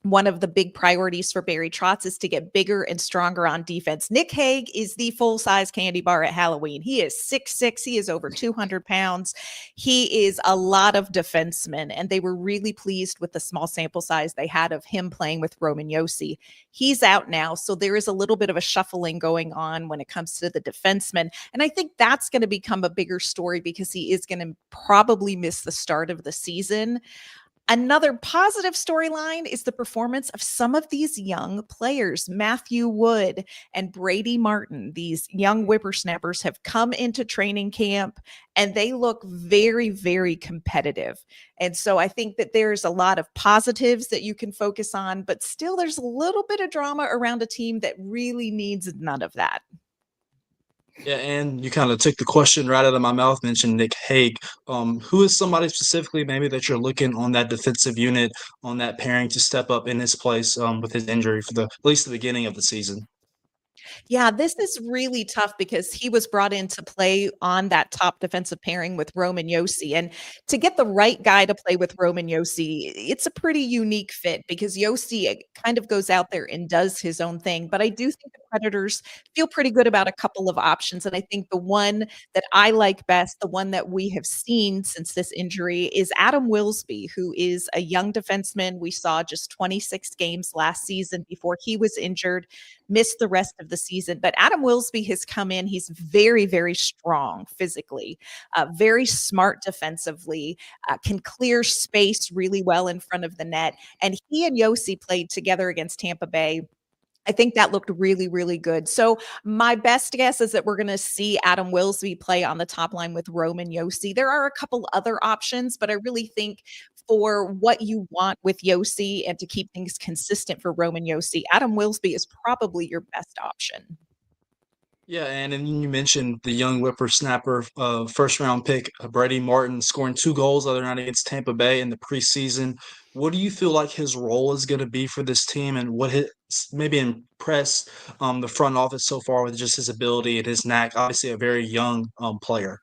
One of the big priorities for Barry Trotz is to get bigger and stronger on defense. Nick Hague is the full-size candy bar at Halloween. He is 6'6". He is over 200 pounds. He is a lot of defensemen, and they were really pleased with the small sample size they had of him playing with Roman Josi. He's out now, so there is a little bit of a shuffling going on when it comes to the defensemen, and I think that's going to become a bigger story because he is going to probably miss the start of the season. Another positive storyline is the performance of some of these young players. Matthew Wood and Brady Martin, these young whippersnappers, have come into training camp and they look very, very competitive. And so I think that there's a lot of positives that you can focus on, but still there's a little bit of drama around a team that really needs none of that. Yeah, and you kind of took the question right out of my mouth, mentioned Nick Hague. Who is somebody specifically maybe that you're looking on that defensive unit, on that pairing to step up in his place with his injury for at least the beginning of the season? Yeah, this is really tough because he was brought in to play on that top defensive pairing with Roman Josi. And to get the right guy to play with Roman Josi, it's a pretty unique fit because Josi kind of goes out there and does his own thing. But I do think the Predators feel pretty good about a couple of options. And I think the one that I like best, the one that we have seen since this injury, is Adam Wilsby, who is a young defenseman. We saw just 26 games last season before he was injured, missed the rest of the season. But Adam Wilsby has come in. He's very, very strong physically, very smart defensively, can clear space really well in front of the net. And he and Josi played together against Tampa Bay. I think that looked really, really good. So my best guess is that we're going to see Adam Wilsby play on the top line with Roman Josi. There are a couple other options, but I really think for what you want with Josi and to keep things consistent for Roman Josi, Adam Wilsby is probably your best option. Yeah, and then you mentioned the young whippersnapper, first-round pick, Brady Martin, scoring 2 goals the other night against Tampa Bay in the preseason. What do you feel like his role is going to be for this team, and what his maybe impressed the front office so far with just his ability and his knack? Obviously, a very young player.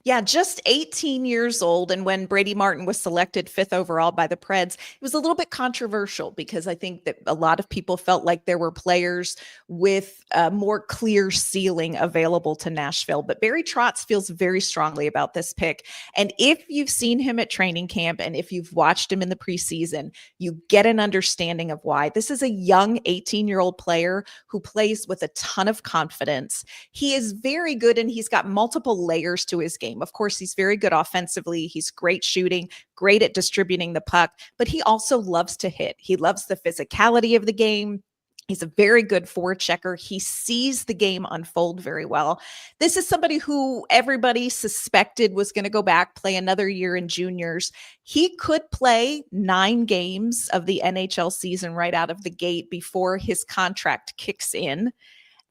Yeah, just 18 years old. And when Brady Martin was selected 5th overall by the Preds, it was a little bit controversial because I think that a lot of people felt like there were players with a more clear ceiling available to Nashville. But Barry Trotz feels very strongly about this pick. And if you've seen him at training camp and if you've watched him in the preseason, you get an understanding of why. This is a young 18-year-old player who plays with a ton of confidence. He is very good and he's got multiple layers to his game. Of course, he's very good offensively. He's great shooting, great at distributing the puck, but he also loves to hit. He loves the physicality of the game. He's a very good forechecker. He sees the game unfold very well. This is somebody who everybody suspected was going to go back, play another year in juniors. He could play 9 games of the NHL season right out of the gate before his contract kicks in.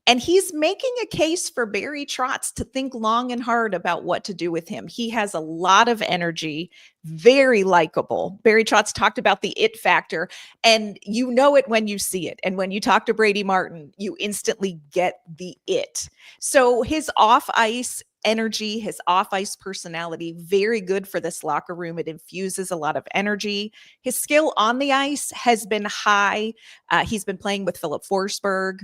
And he's making a case for Barry Trotz to think long and hard about what to do with him. He has a lot of energy, very likable. Barry Trotz talked about the it factor, and you know it when you see it. And when you talk to Brady Martin, you instantly get the it. So his off-ice energy, his off-ice personality, very good for this locker room. It infuses a lot of energy. His skill on the ice has been high. He's been playing with Philip Forsberg.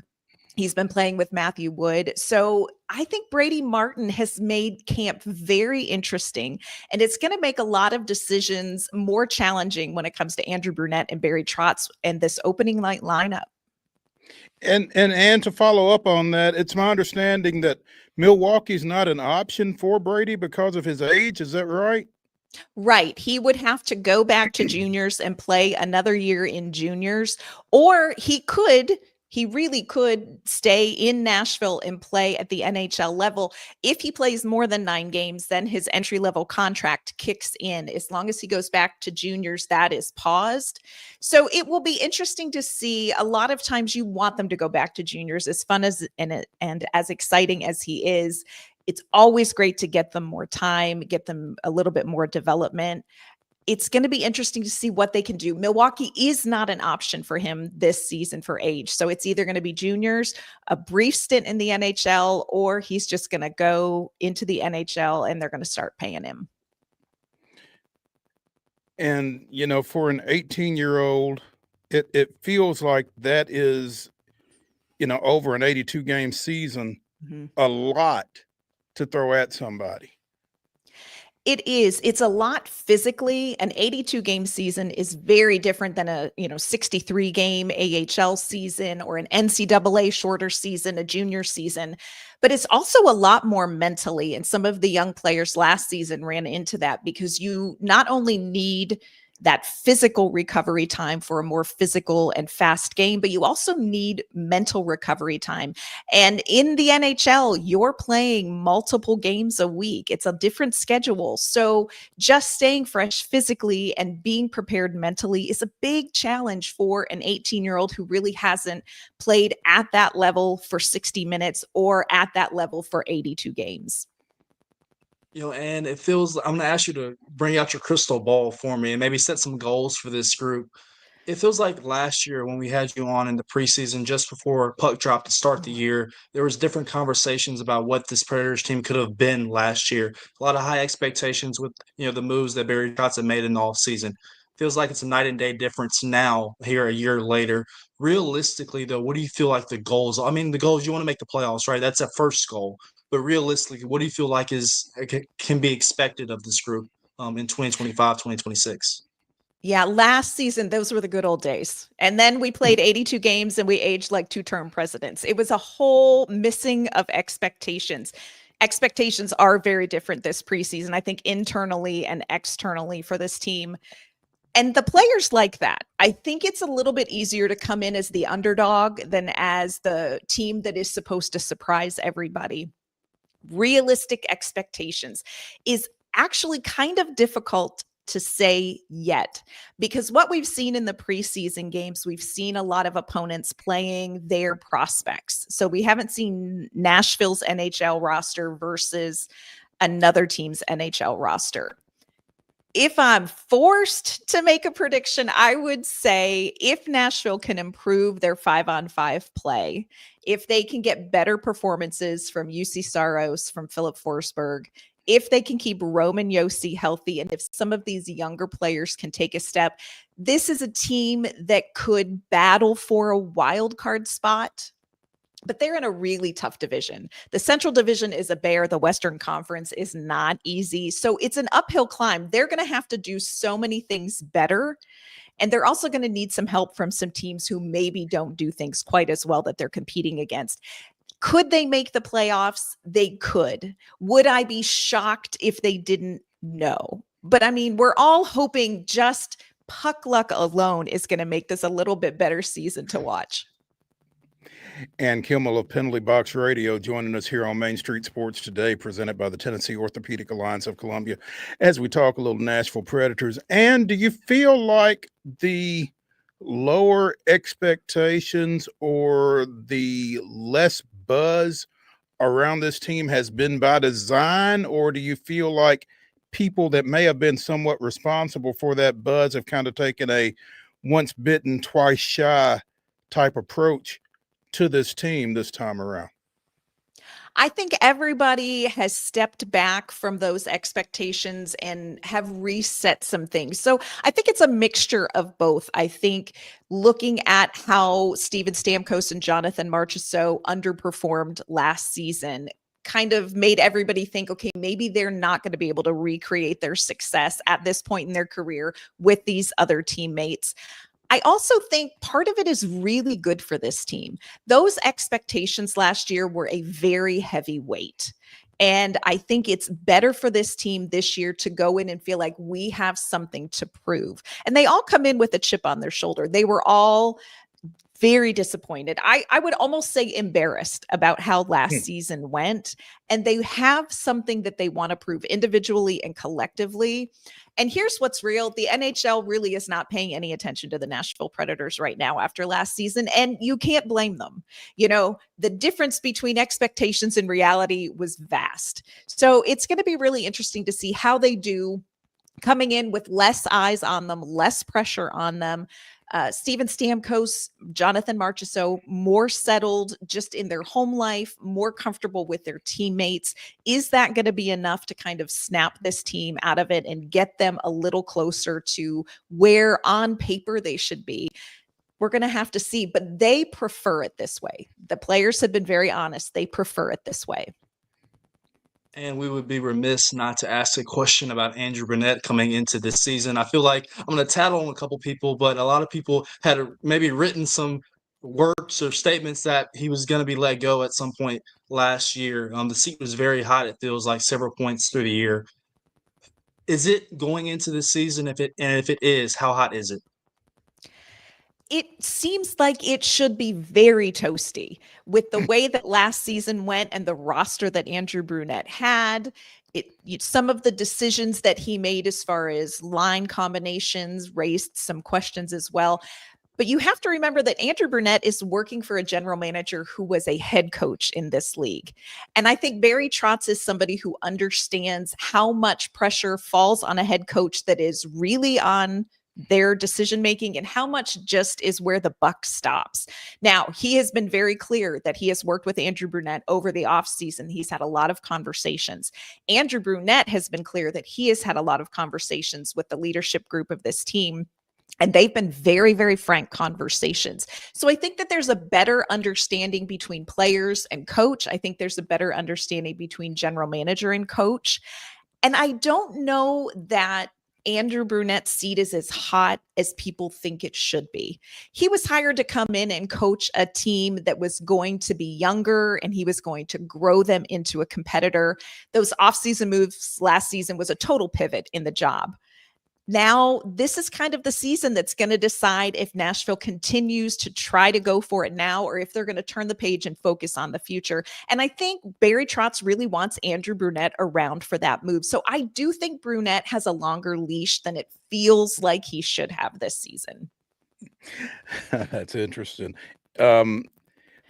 He's been playing with Matthew Wood. So I think Brady Martin has made camp very interesting, and it's going to make a lot of decisions more challenging when it comes to Andrew Brunette and Barry Trotz and this opening night lineup. And to follow up on that, it's my understanding that Milwaukee's not an option for Brady because of his age. Is that right? Right. He would have to go back to juniors and play another year in juniors, or he really could stay in Nashville and play at the NHL level. If he plays more than 9 games, then his entry-level contract kicks in. As long as he goes back to juniors, that is paused. So it will be interesting to see. A lot of times you want them to go back to juniors, as fun as and as exciting as he is. It's always great to get them more time, get them a little bit more development. It's going to be interesting to see what they can do. Milwaukee is not an option for him this season for age. So it's either going to be juniors, a brief stint in the NHL, or he's just going to go into the NHL and they're going to start paying him. And, you know, for an 18-year-old, it feels like that is, you know, over an 82 game season, a lot to throw at somebody. It is. It's a lot physically. An 82 game season is very different than a 63 game AHL season or an NCAA shorter season, a junior season. But it's also a lot more mentally. And some of the young players last season ran into that because you not only need that physical recovery time for a more physical and fast game, but you also need mental recovery time. And in the NHL, you're playing multiple games a week. It's a different schedule. So just staying fresh physically and being prepared mentally is a big challenge for an 18-year-old who really hasn't played at that level for 60 minutes or at that level for 82 games. And it feels I'm going to ask you to bring out your crystal ball for me and maybe set some goals for this group. It feels like last year when we had you on in the preseason, just before puck drop to start the year, there was different conversations about what this Predators team could have been last year. A lot of high expectations with, the moves that Barry Trotz had made in the offseason. Feels like it's a night and day difference now here a year later. Realistically, though, what do you feel like the goals are? I mean, the goals, you want to make the playoffs, right? That's a first goal. But realistically, what do you feel like can be expected of this group in 2025, 2026? Yeah, last season, those were the good old days. And then we played 82 games and we aged like 2-term presidents. It was a whole missing of expectations. Expectations are very different this preseason, I think, internally and externally for this team. And the players like that. I think it's a little bit easier to come in as the underdog than as the team that is supposed to surprise everybody. Realistic expectations is actually kind of difficult to say yet, because what we've seen in the preseason games, we've seen a lot of opponents playing their prospects. So we haven't seen Nashville's NHL roster versus another team's NHL roster. If I'm forced to make a prediction, I would say if Nashville can improve their 5-on-5 play, if they can get better performances from UC Saros, from Philip Forsberg, if they can keep Roman Josi healthy, and if some of these younger players can take a step, this is a team that could battle for a wild card spot. But they're in a really tough division. The Central Division is a bear. The Western Conference is not easy. So it's an uphill climb. They're going to have to do so many things better. And they're also going to need some help from some teams who maybe don't do things quite as well that they're competing against. Could they make the playoffs? They could. Would I be shocked if they didn't? No. But I mean, we're all hoping just puck luck alone is going to make this a little bit better season to watch. And Kimmel of Penalty Box Radio joining us here on Main Street Sports today, presented by the Tennessee Orthopedic Alliance of Columbia, as we talk a little Nashville Predators. And do you feel like the lower expectations or the less buzz around this team has been by design, or do you feel like people that may have been somewhat responsible for that buzz have kind of taken a once bitten, twice shy type approach to this team this time around? I think everybody has stepped back from those expectations and have reset some things. So I think it's a mixture of both. I think looking at how Steven Stamkos and Jonathan Marchessault underperformed last season kind of made everybody think, okay, maybe they're not going to be able to recreate their success at this point in their career with these other teammates. I also think part of it is really good for this team. Those expectations last year were a very heavy weight. And I think it's better for this team this year to go in and feel like we have something to prove. And they all come in with a chip on their shoulder. They were all very disappointed. I would almost say embarrassed about how last season went. And they have something that they want to prove individually and collectively. And here's what's real. The NHL really is not paying any attention to the Nashville Predators right now after last season. And you can't blame them. You know, the difference between expectations and reality was vast. So it's going to be really interesting to see how they do coming in with less eyes on them, less pressure on them. Steven Stamkos, Jonathan Marchessault, more settled just in their home life, more comfortable with their teammates. Is that going to be enough to kind of snap this team out of it and get them a little closer to where on paper they should be? We're going to have to see, but they prefer it this way. The players have been very honest. They prefer it this way. And we would be remiss not to ask a question about Andrew Brunette coming into this season. I feel like I'm going to tattle on a couple people, but a lot of people had maybe written some words or statements that he was going to be let go at some point last year. The seat was very hot, it feels like, several points through the year. Is it going into the season? If it is, how hot is it? It seems like it should be very toasty with the way that last season went and the roster that Andrew Brunette had. Some of the decisions that he made as far as line combinations raised some questions as well. But you have to remember that Andrew Brunette is working for a general manager who was a head coach in this league. And I think Barry Trotz is somebody who understands how much pressure falls on a head coach that is really on their decision-making and how much just is where the buck stops. Now, he has been very clear that he has worked with Andrew Brunette over the offseason. He's had a lot of conversations. Andrew Brunette has been clear that he has had a lot of conversations with the leadership group of this team. And they've been very, very frank conversations. So I think that there's a better understanding between players and coach. I think there's a better understanding between general manager and coach. And I don't know that Andrew Brunette's seat is as hot as people think it should be. He was hired to come in and coach a team that was going to be younger, and he was going to grow them into a competitor. Those offseason moves last season was a total pivot in the job. Now, this is kind of the season that's going to decide if Nashville continues to try to go for it now or if they're going to turn the page and focus on the future. And I think Barry Trotz really wants Andrew Brunette around for that move. So I do think Brunette has a longer leash than it feels like he should have this season. That's interesting.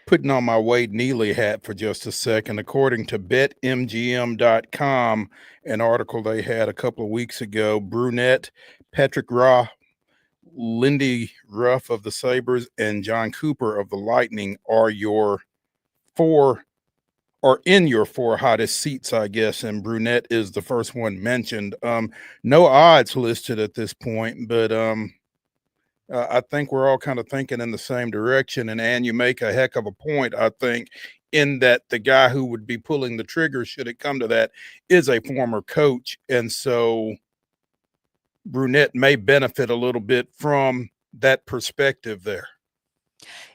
putting on my Wade Neely hat for just a second. According to BetMGM.com, an article they had a couple of weeks ago, Brunette, Patrick Raw, Lindy Ruff of the Sabres, and John Cooper of the Lightning are in your four hottest seats, I guess, and Brunette is the first one mentioned. No odds listed at this point, but I think we're all kind of thinking in the same direction. And you make a heck of a point, I think, in that the guy who would be pulling the trigger, should it come to that, is a former coach. And so Brunette may benefit a little bit from that perspective there.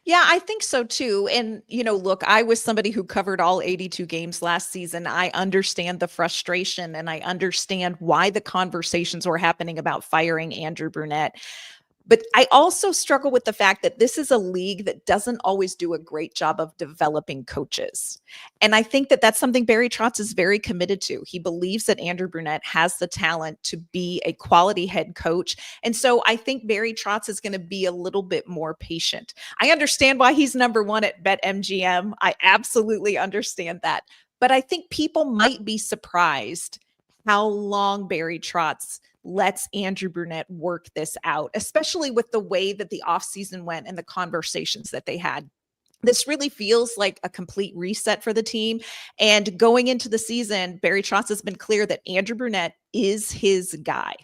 Yeah, I think so too. And, look, I was somebody who covered all 82 games last season. I understand the frustration and I understand why the conversations were happening about firing Andrew Brunette. But I also struggle with the fact that this is a league that doesn't always do a great job of developing coaches. And I think that that's something Barry Trotz is very committed to. He believes that Andrew Brunette has the talent to be a quality head coach. And so I think Barry Trotz is going to be a little bit more patient. I understand why he's number one at BetMGM. I absolutely understand that. But I think people might be surprised how long Barry Trotz lets Andrew Brunette work this out, especially with the way that the offseason went and the conversations that they had. This really feels like a complete reset for the team. And going into the season, Barry Trotz has been clear that Andrew Brunette is his guy.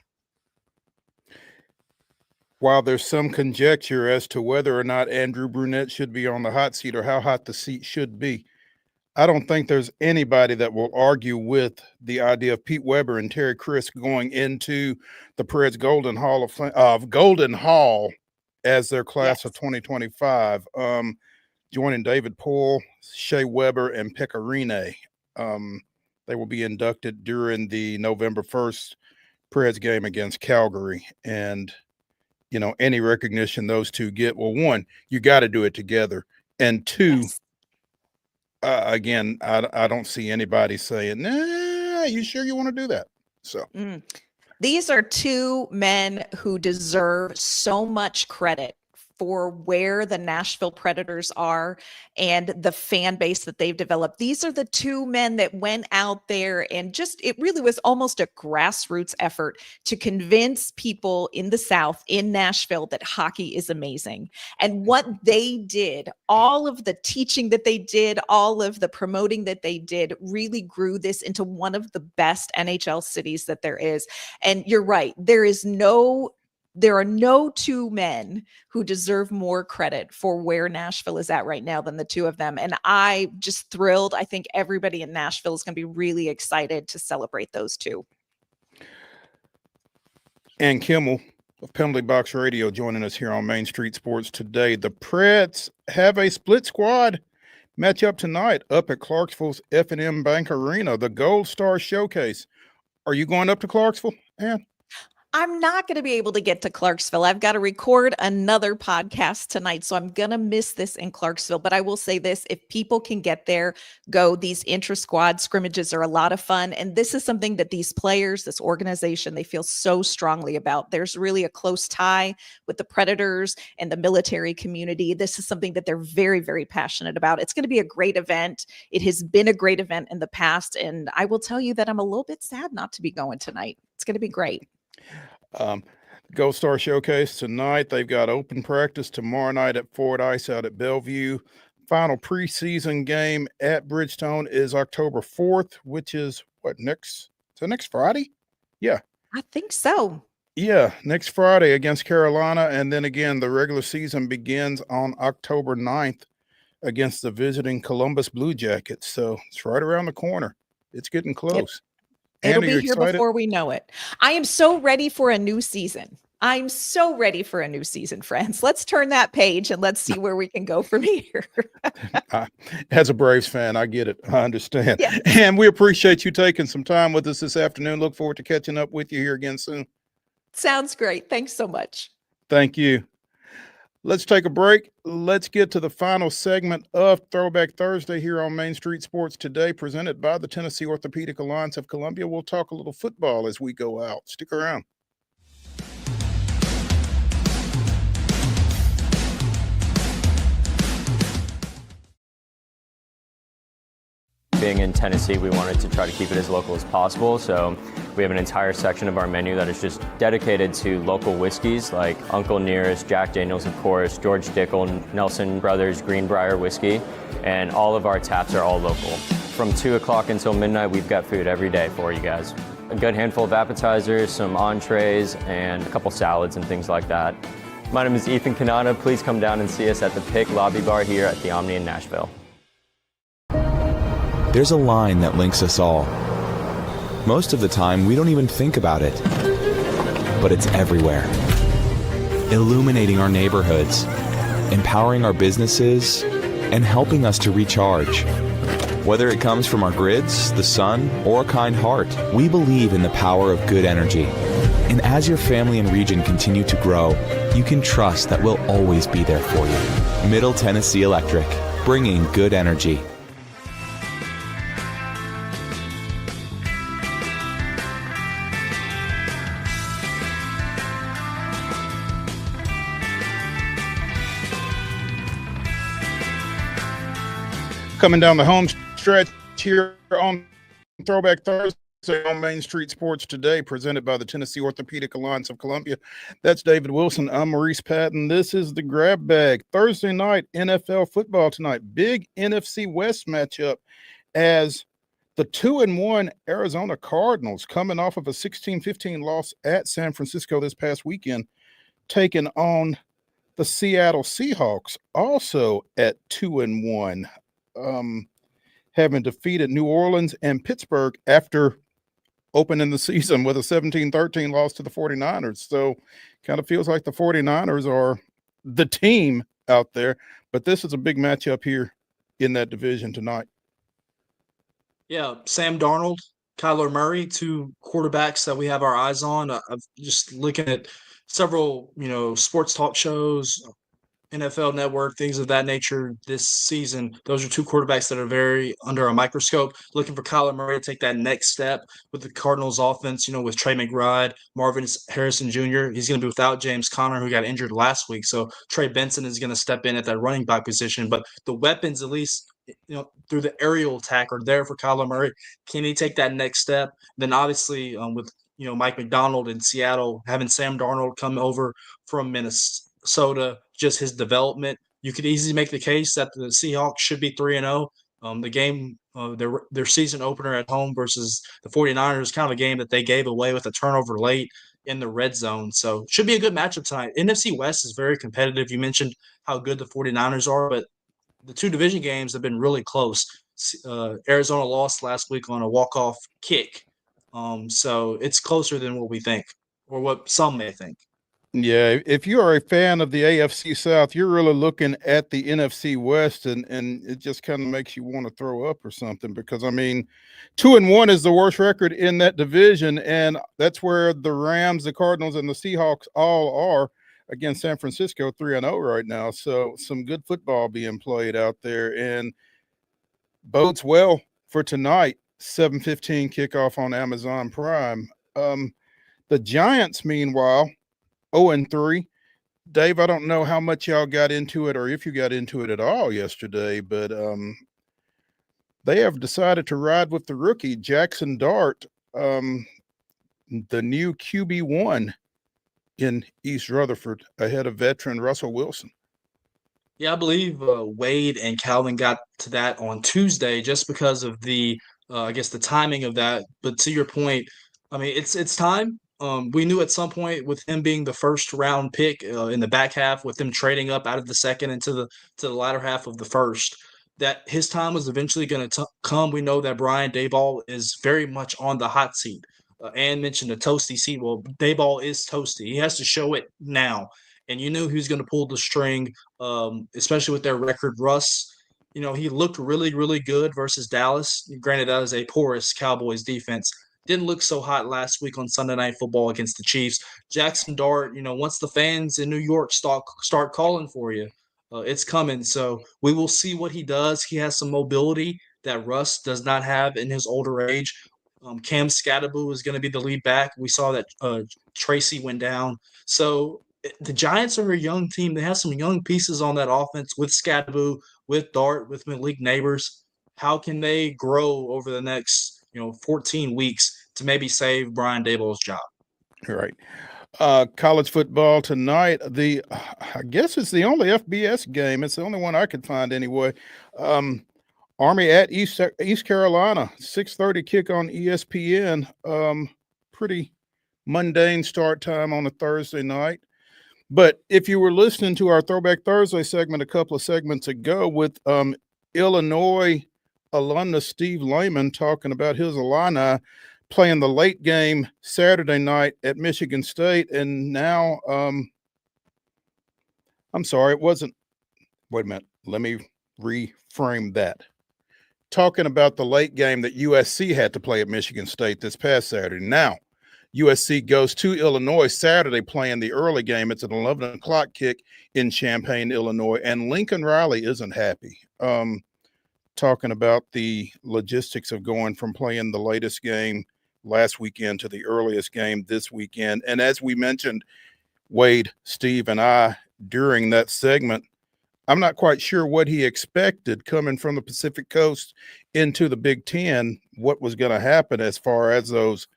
While there's some conjecture as to whether or not Andrew Brunette should be on the hot seat or how hot the seat should be, I don't think there's anybody that will argue with the idea of Pete Weber and Terry Crisp going into the Preds Golden Hall as their class of 2025, joining David Poyle, Shea Weber, and Pekka Rinne. They will be inducted during the November 1st Preds game against Calgary. And, any recognition those two get, well, one, you got to do it together. And two, again, I don't see anybody saying, nah, you sure you want to do that? So These are two men who deserve so much credit for where the Nashville Predators are and the fan base that they've developed. These are the two men that went out there and it really was almost a grassroots effort to convince people in the South, in Nashville, that hockey is amazing. And what they did, all of the teaching that they did, all of the promoting that they did, really grew this into one of the best NHL cities that there is. And you're right, there are no two men who deserve more credit for where Nashville is at right now than the two of them. And I just thrilled. I think everybody in Nashville is going to be really excited to celebrate those two. And Kimmel of Penalty Box Radio joining us here on Main Street Sports today. The Preds have a split squad matchup tonight up at Clarksville's F&M Bank Arena, the Gold Star Showcase. Are you going up to Clarksville, Ann? I'm not going to be able to get to Clarksville. I've got to record another podcast tonight, so I'm going to miss this in Clarksville. But I will say this, if people can get there, go. These intra-squad scrimmages are a lot of fun. And this is something that these players, this organization, they feel so strongly about. There's really a close tie with the Predators and the military community. This is something that they're very, very passionate about. It's going to be a great event. It has been a great event in the past. And I will tell you that I'm a little bit sad not to be going tonight. It's going to be great. Gold Star Showcase tonight. They've got open practice tomorrow night at Ford Ice out at Bellevue. Final preseason game at Bridgestone is October 4th, which is next Friday? Yeah. I think so. Yeah, next Friday against Carolina. And then again, the regular season begins on October 9th against the visiting Columbus Blue Jackets. So it's right around the corner. It's getting close. It'll be here before we know it. I am so ready for a new season. I'm so ready for a new season, friends. Let's turn that page and let's see where we can go from here. As a Braves fan, I get it. I understand. Yeah. And we appreciate you taking some time with us this afternoon. Look forward to catching up with you here again soon. Sounds great. Thanks so much. Thank you. Let's take a break. Let's get to the final segment of Throwback Thursday here on Main Street Sports today, presented by the Tennessee Orthopedic Alliance of Columbia. We'll talk a little football as we go out. Stick around. being in Tennessee, we wanted to try to keep it as local as possible. So we have an entire section of our menu that is just dedicated to local whiskeys like Uncle Nearest, Jack Daniels, of course, George Dickel, Nelson Brothers, Greenbrier whiskey, and all of our taps are all local. From 2 o'clock until midnight, we've got food every day for you guys. A good handful of appetizers, some entrees, and a couple salads and things like that. My name is Ethan Kanata. Please come down and see us at the Pick Lobby Bar here at the Omni in Nashville. There's a line that links us all. Most of the time, we don't even think about it, but it's everywhere. Illuminating our neighborhoods, empowering our businesses, and helping us to recharge. Whether it comes from our grids, the sun, or a kind heart, we believe in the power of good energy. And as your family and region continue to grow, you can trust that we'll always be there for you. Middle Tennessee Electric, bringing good energy. Coming down the home stretch here on Throwback Thursday on Main Street Sports Today, presented by the Tennessee Orthopedic Alliance of Columbia. That's David Wilson. I'm Maurice Patton. This is the Grab Bag. Thursday night, NFL football tonight. Big NFC West matchup as the 2-1 Arizona Cardinals, coming off of a 16-15 loss at San Francisco this past weekend, taking on the Seattle Seahawks, also at 2-1. Having defeated New Orleans and Pittsburgh after opening the season with a 17-13 loss to the 49ers. So kind of feels like the 49ers are the team out there, but this is a big matchup here in that division tonight. Yeah, Sam Darnold, Kyler Murray, two quarterbacks that we have our eyes on. I'm just looking at several, sports talk shows, NFL Network, things of that nature this season. Those are two quarterbacks that are very under a microscope. Looking for Kyler Murray to take that next step with the Cardinals offense, with Trey McBride, Marvin Harrison Jr. He's going to be without James Conner, who got injured last week. So Trey Benson is going to step in at that running back position. But the weapons, at least, through the aerial attack, are there for Kyler Murray. Can he take that next step? Then obviously with Mike McDonald in Seattle, having Sam Darnold come over from Minnesota, just his development, you could easily make the case that the Seahawks should be 3-0. The game, their season opener at home versus the 49ers, kind of a game that they gave away with a turnover late in the red zone. So should be a good matchup tonight. NFC West is very competitive. You mentioned how good the 49ers are, but the two division games have been really close. Arizona lost last week on a walk-off kick. So it's closer than what we think, or what some may think. Yeah, if you are a fan of the AFC South, you're really looking at the NFC West, and it just kind of makes you want to throw up or something, because, 2-1 is the worst record in that division, and that's where the Rams, the Cardinals, and the Seahawks all are. Against San Francisco, 3-0 right now. So some good football being played out there, and bodes well for tonight, 7:15 kickoff on Amazon Prime. The Giants, meanwhile, 0-3. Dave, I don't know how much y'all got into it, or if you got into it at all yesterday, but they have decided to ride with the rookie, Jackson Dart, the new QB1 in East Rutherford, ahead of veteran Russell Wilson. Yeah, I believe Wade and Calvin got to that on Tuesday just because of the timing of that. But to your point, it's time. We knew at some point, with him being the first round pick in the back half, with him trading up out of the second into the latter half of the first, that his time was eventually going to come. We know that Brian Daboll is very much on the hot seat. Ann mentioned a toasty seat. Well, Daboll is toasty. He has to show it now. And you knew he was going to pull the string, especially with their record. Russ, he looked really, really good versus Dallas. Granted, that was a porous Cowboys defense. Didn't look so hot last week on Sunday Night Football against the Chiefs. Jackson Dart, once the fans in New York start calling for you, it's coming. So we will see what he does. He has some mobility that Russ does not have in his older age. Cam Scatteraboo is going to be the lead back. We saw that Tracy went down. So the Giants are a young team. They have some young pieces on that offense with Scatteraboo, with Dart, with Malik Neighbors. how can they grow over the next 14 weeks to maybe save Brian Daboll's job? Right. College football tonight. I guess it's the only FBS game. It's the only one I could find anyway. Army at East Carolina, 6:30 kick on ESPN. Pretty mundane start time on a Thursday night. But if you were listening to our Throwback Thursday segment a couple of segments ago with Illinois alumnus Steve LAYMAN talking about his Illini playing the late game Saturday night at Michigan State, and now I'm sorry, it wasn't. Wait a minute. Let me reframe that. Talking about the late game that USC had to play at Michigan State this past Saturday. Now, USC goes to Illinois Saturday playing the early game. It's an 11 o'clock kick in Champaign, Illinois, and Lincoln Riley isn't happy. Talking about the logistics of going from playing the latest game last weekend to the earliest game this weekend. And as we mentioned, Wade, Steve, and I, during that segment, I'm not quite sure what he expected coming from the Pacific Coast into the Big Ten, what was going to happen as far as those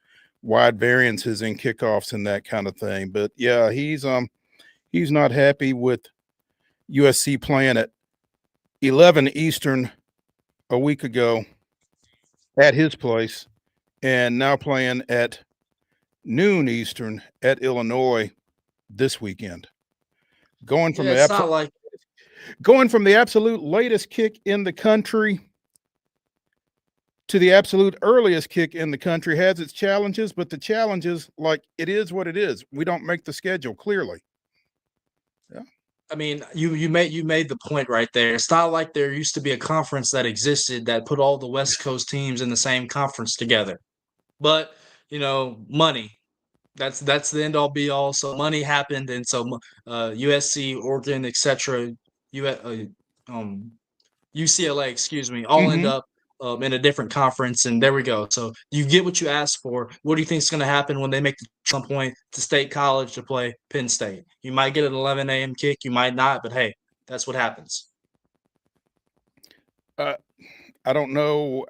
wide variances in kickoffs and that kind of thing. But yeah, he's not happy with USC playing at 11 Eastern a week ago at his place, and now playing at noon Eastern at Illinois this weekend. Going from the absolute latest kick in the country to the absolute earliest kick in the country has its challenges, but the challenges, like, it is what it is. We don't make the schedule, clearly. Yeah. I mean, you made the point right there. It's not like there used to be a conference that existed that put all the West Coast teams in the same conference together. But, money. That's the end all be all. So money happened, and so USC, Oregon, etc., UCLA, excuse me, all end up in a different conference, and there we go. So you get what you asked for. What do you think is going to happen when they make some point to State College to play Penn State? You might get an 11 a.m. kick, you might not, but hey, that's what happens. I don't know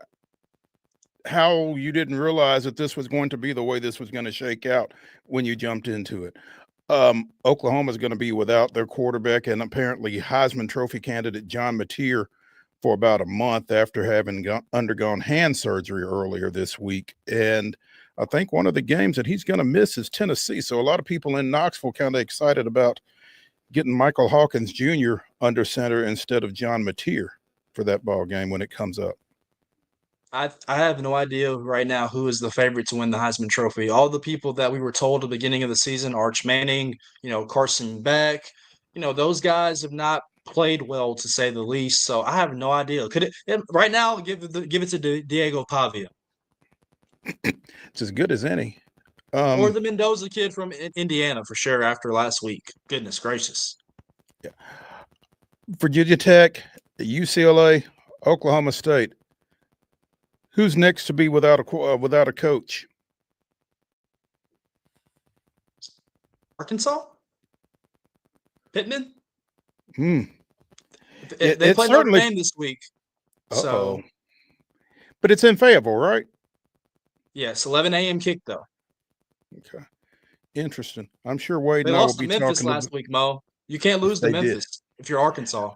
how you didn't realize that this was going to be the way this was going to shake out when you jumped into it. Oklahoma is going to be without their quarterback and apparently Heisman Trophy candidate John Mateer for about a month after having undergone hand surgery earlier this week. And I think one of the games that he's going to miss is Tennessee. So a lot of people in Knoxville kind of excited about getting Michael Hawkins Jr. under center instead of John Mateer for that ball game when it comes up. I have no idea right now who is the favorite to win the Heisman Trophy. All the people that we were told at the beginning of the season, Arch Manning, Carson Beck, those guys have not played well, to say the least. So I have no idea. Could it right now? Give it to Diego Pavia. It's as good as any. Or the Mendoza kid from Indiana for sure. After last week, goodness gracious. Yeah. Virginia Tech, UCLA, Oklahoma State. Who's next to be without a coach? Arkansas? Pittman? They played Notre Dame this week. So, but it's in Fayetteville, right? Yes, 11 a.m. kick though. Okay, interesting. I'm sure Wade they and I will lost be to Memphis talking last week, Mo. You can't lose to Memphis if you're Arkansas.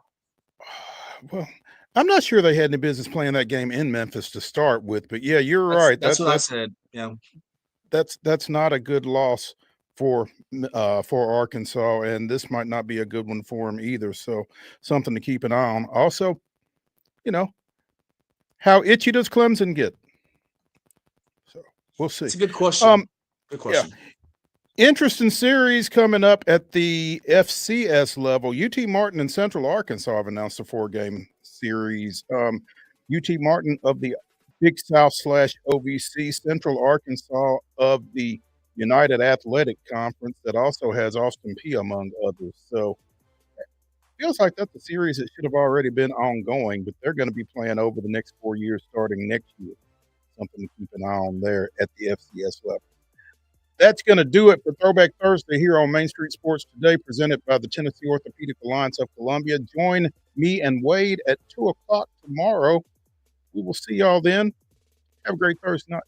Well, I'm not sure they had any business playing that game in Memphis to start with, but yeah, you're right. That's what I said. Yeah, that's not a good loss for Arkansas, and this might not be a good one for them either. So something to keep an eye on. Also, how itchy does Clemson get? So we'll see. It's a good question. Good question. Yeah. Interesting series coming up at the FCS level. UT Martin and Central Arkansas have announced a 4-game series. UT Martin of the Big South / OVC, Central Arkansas of the United Athletic Conference that also has Austin P among others. So it feels like that's a series that should have already been ongoing, but they're going to be playing over the next 4 years starting next year. Something to keep an eye on there at the FCS level. That's going to do it for Throwback Thursday here on Main Street Sports Today, presented by the Tennessee Orthopedic Alliance of Columbia. Join me and Wade at 2 o'clock tomorrow We will see y'all then. Have a great Thursday night.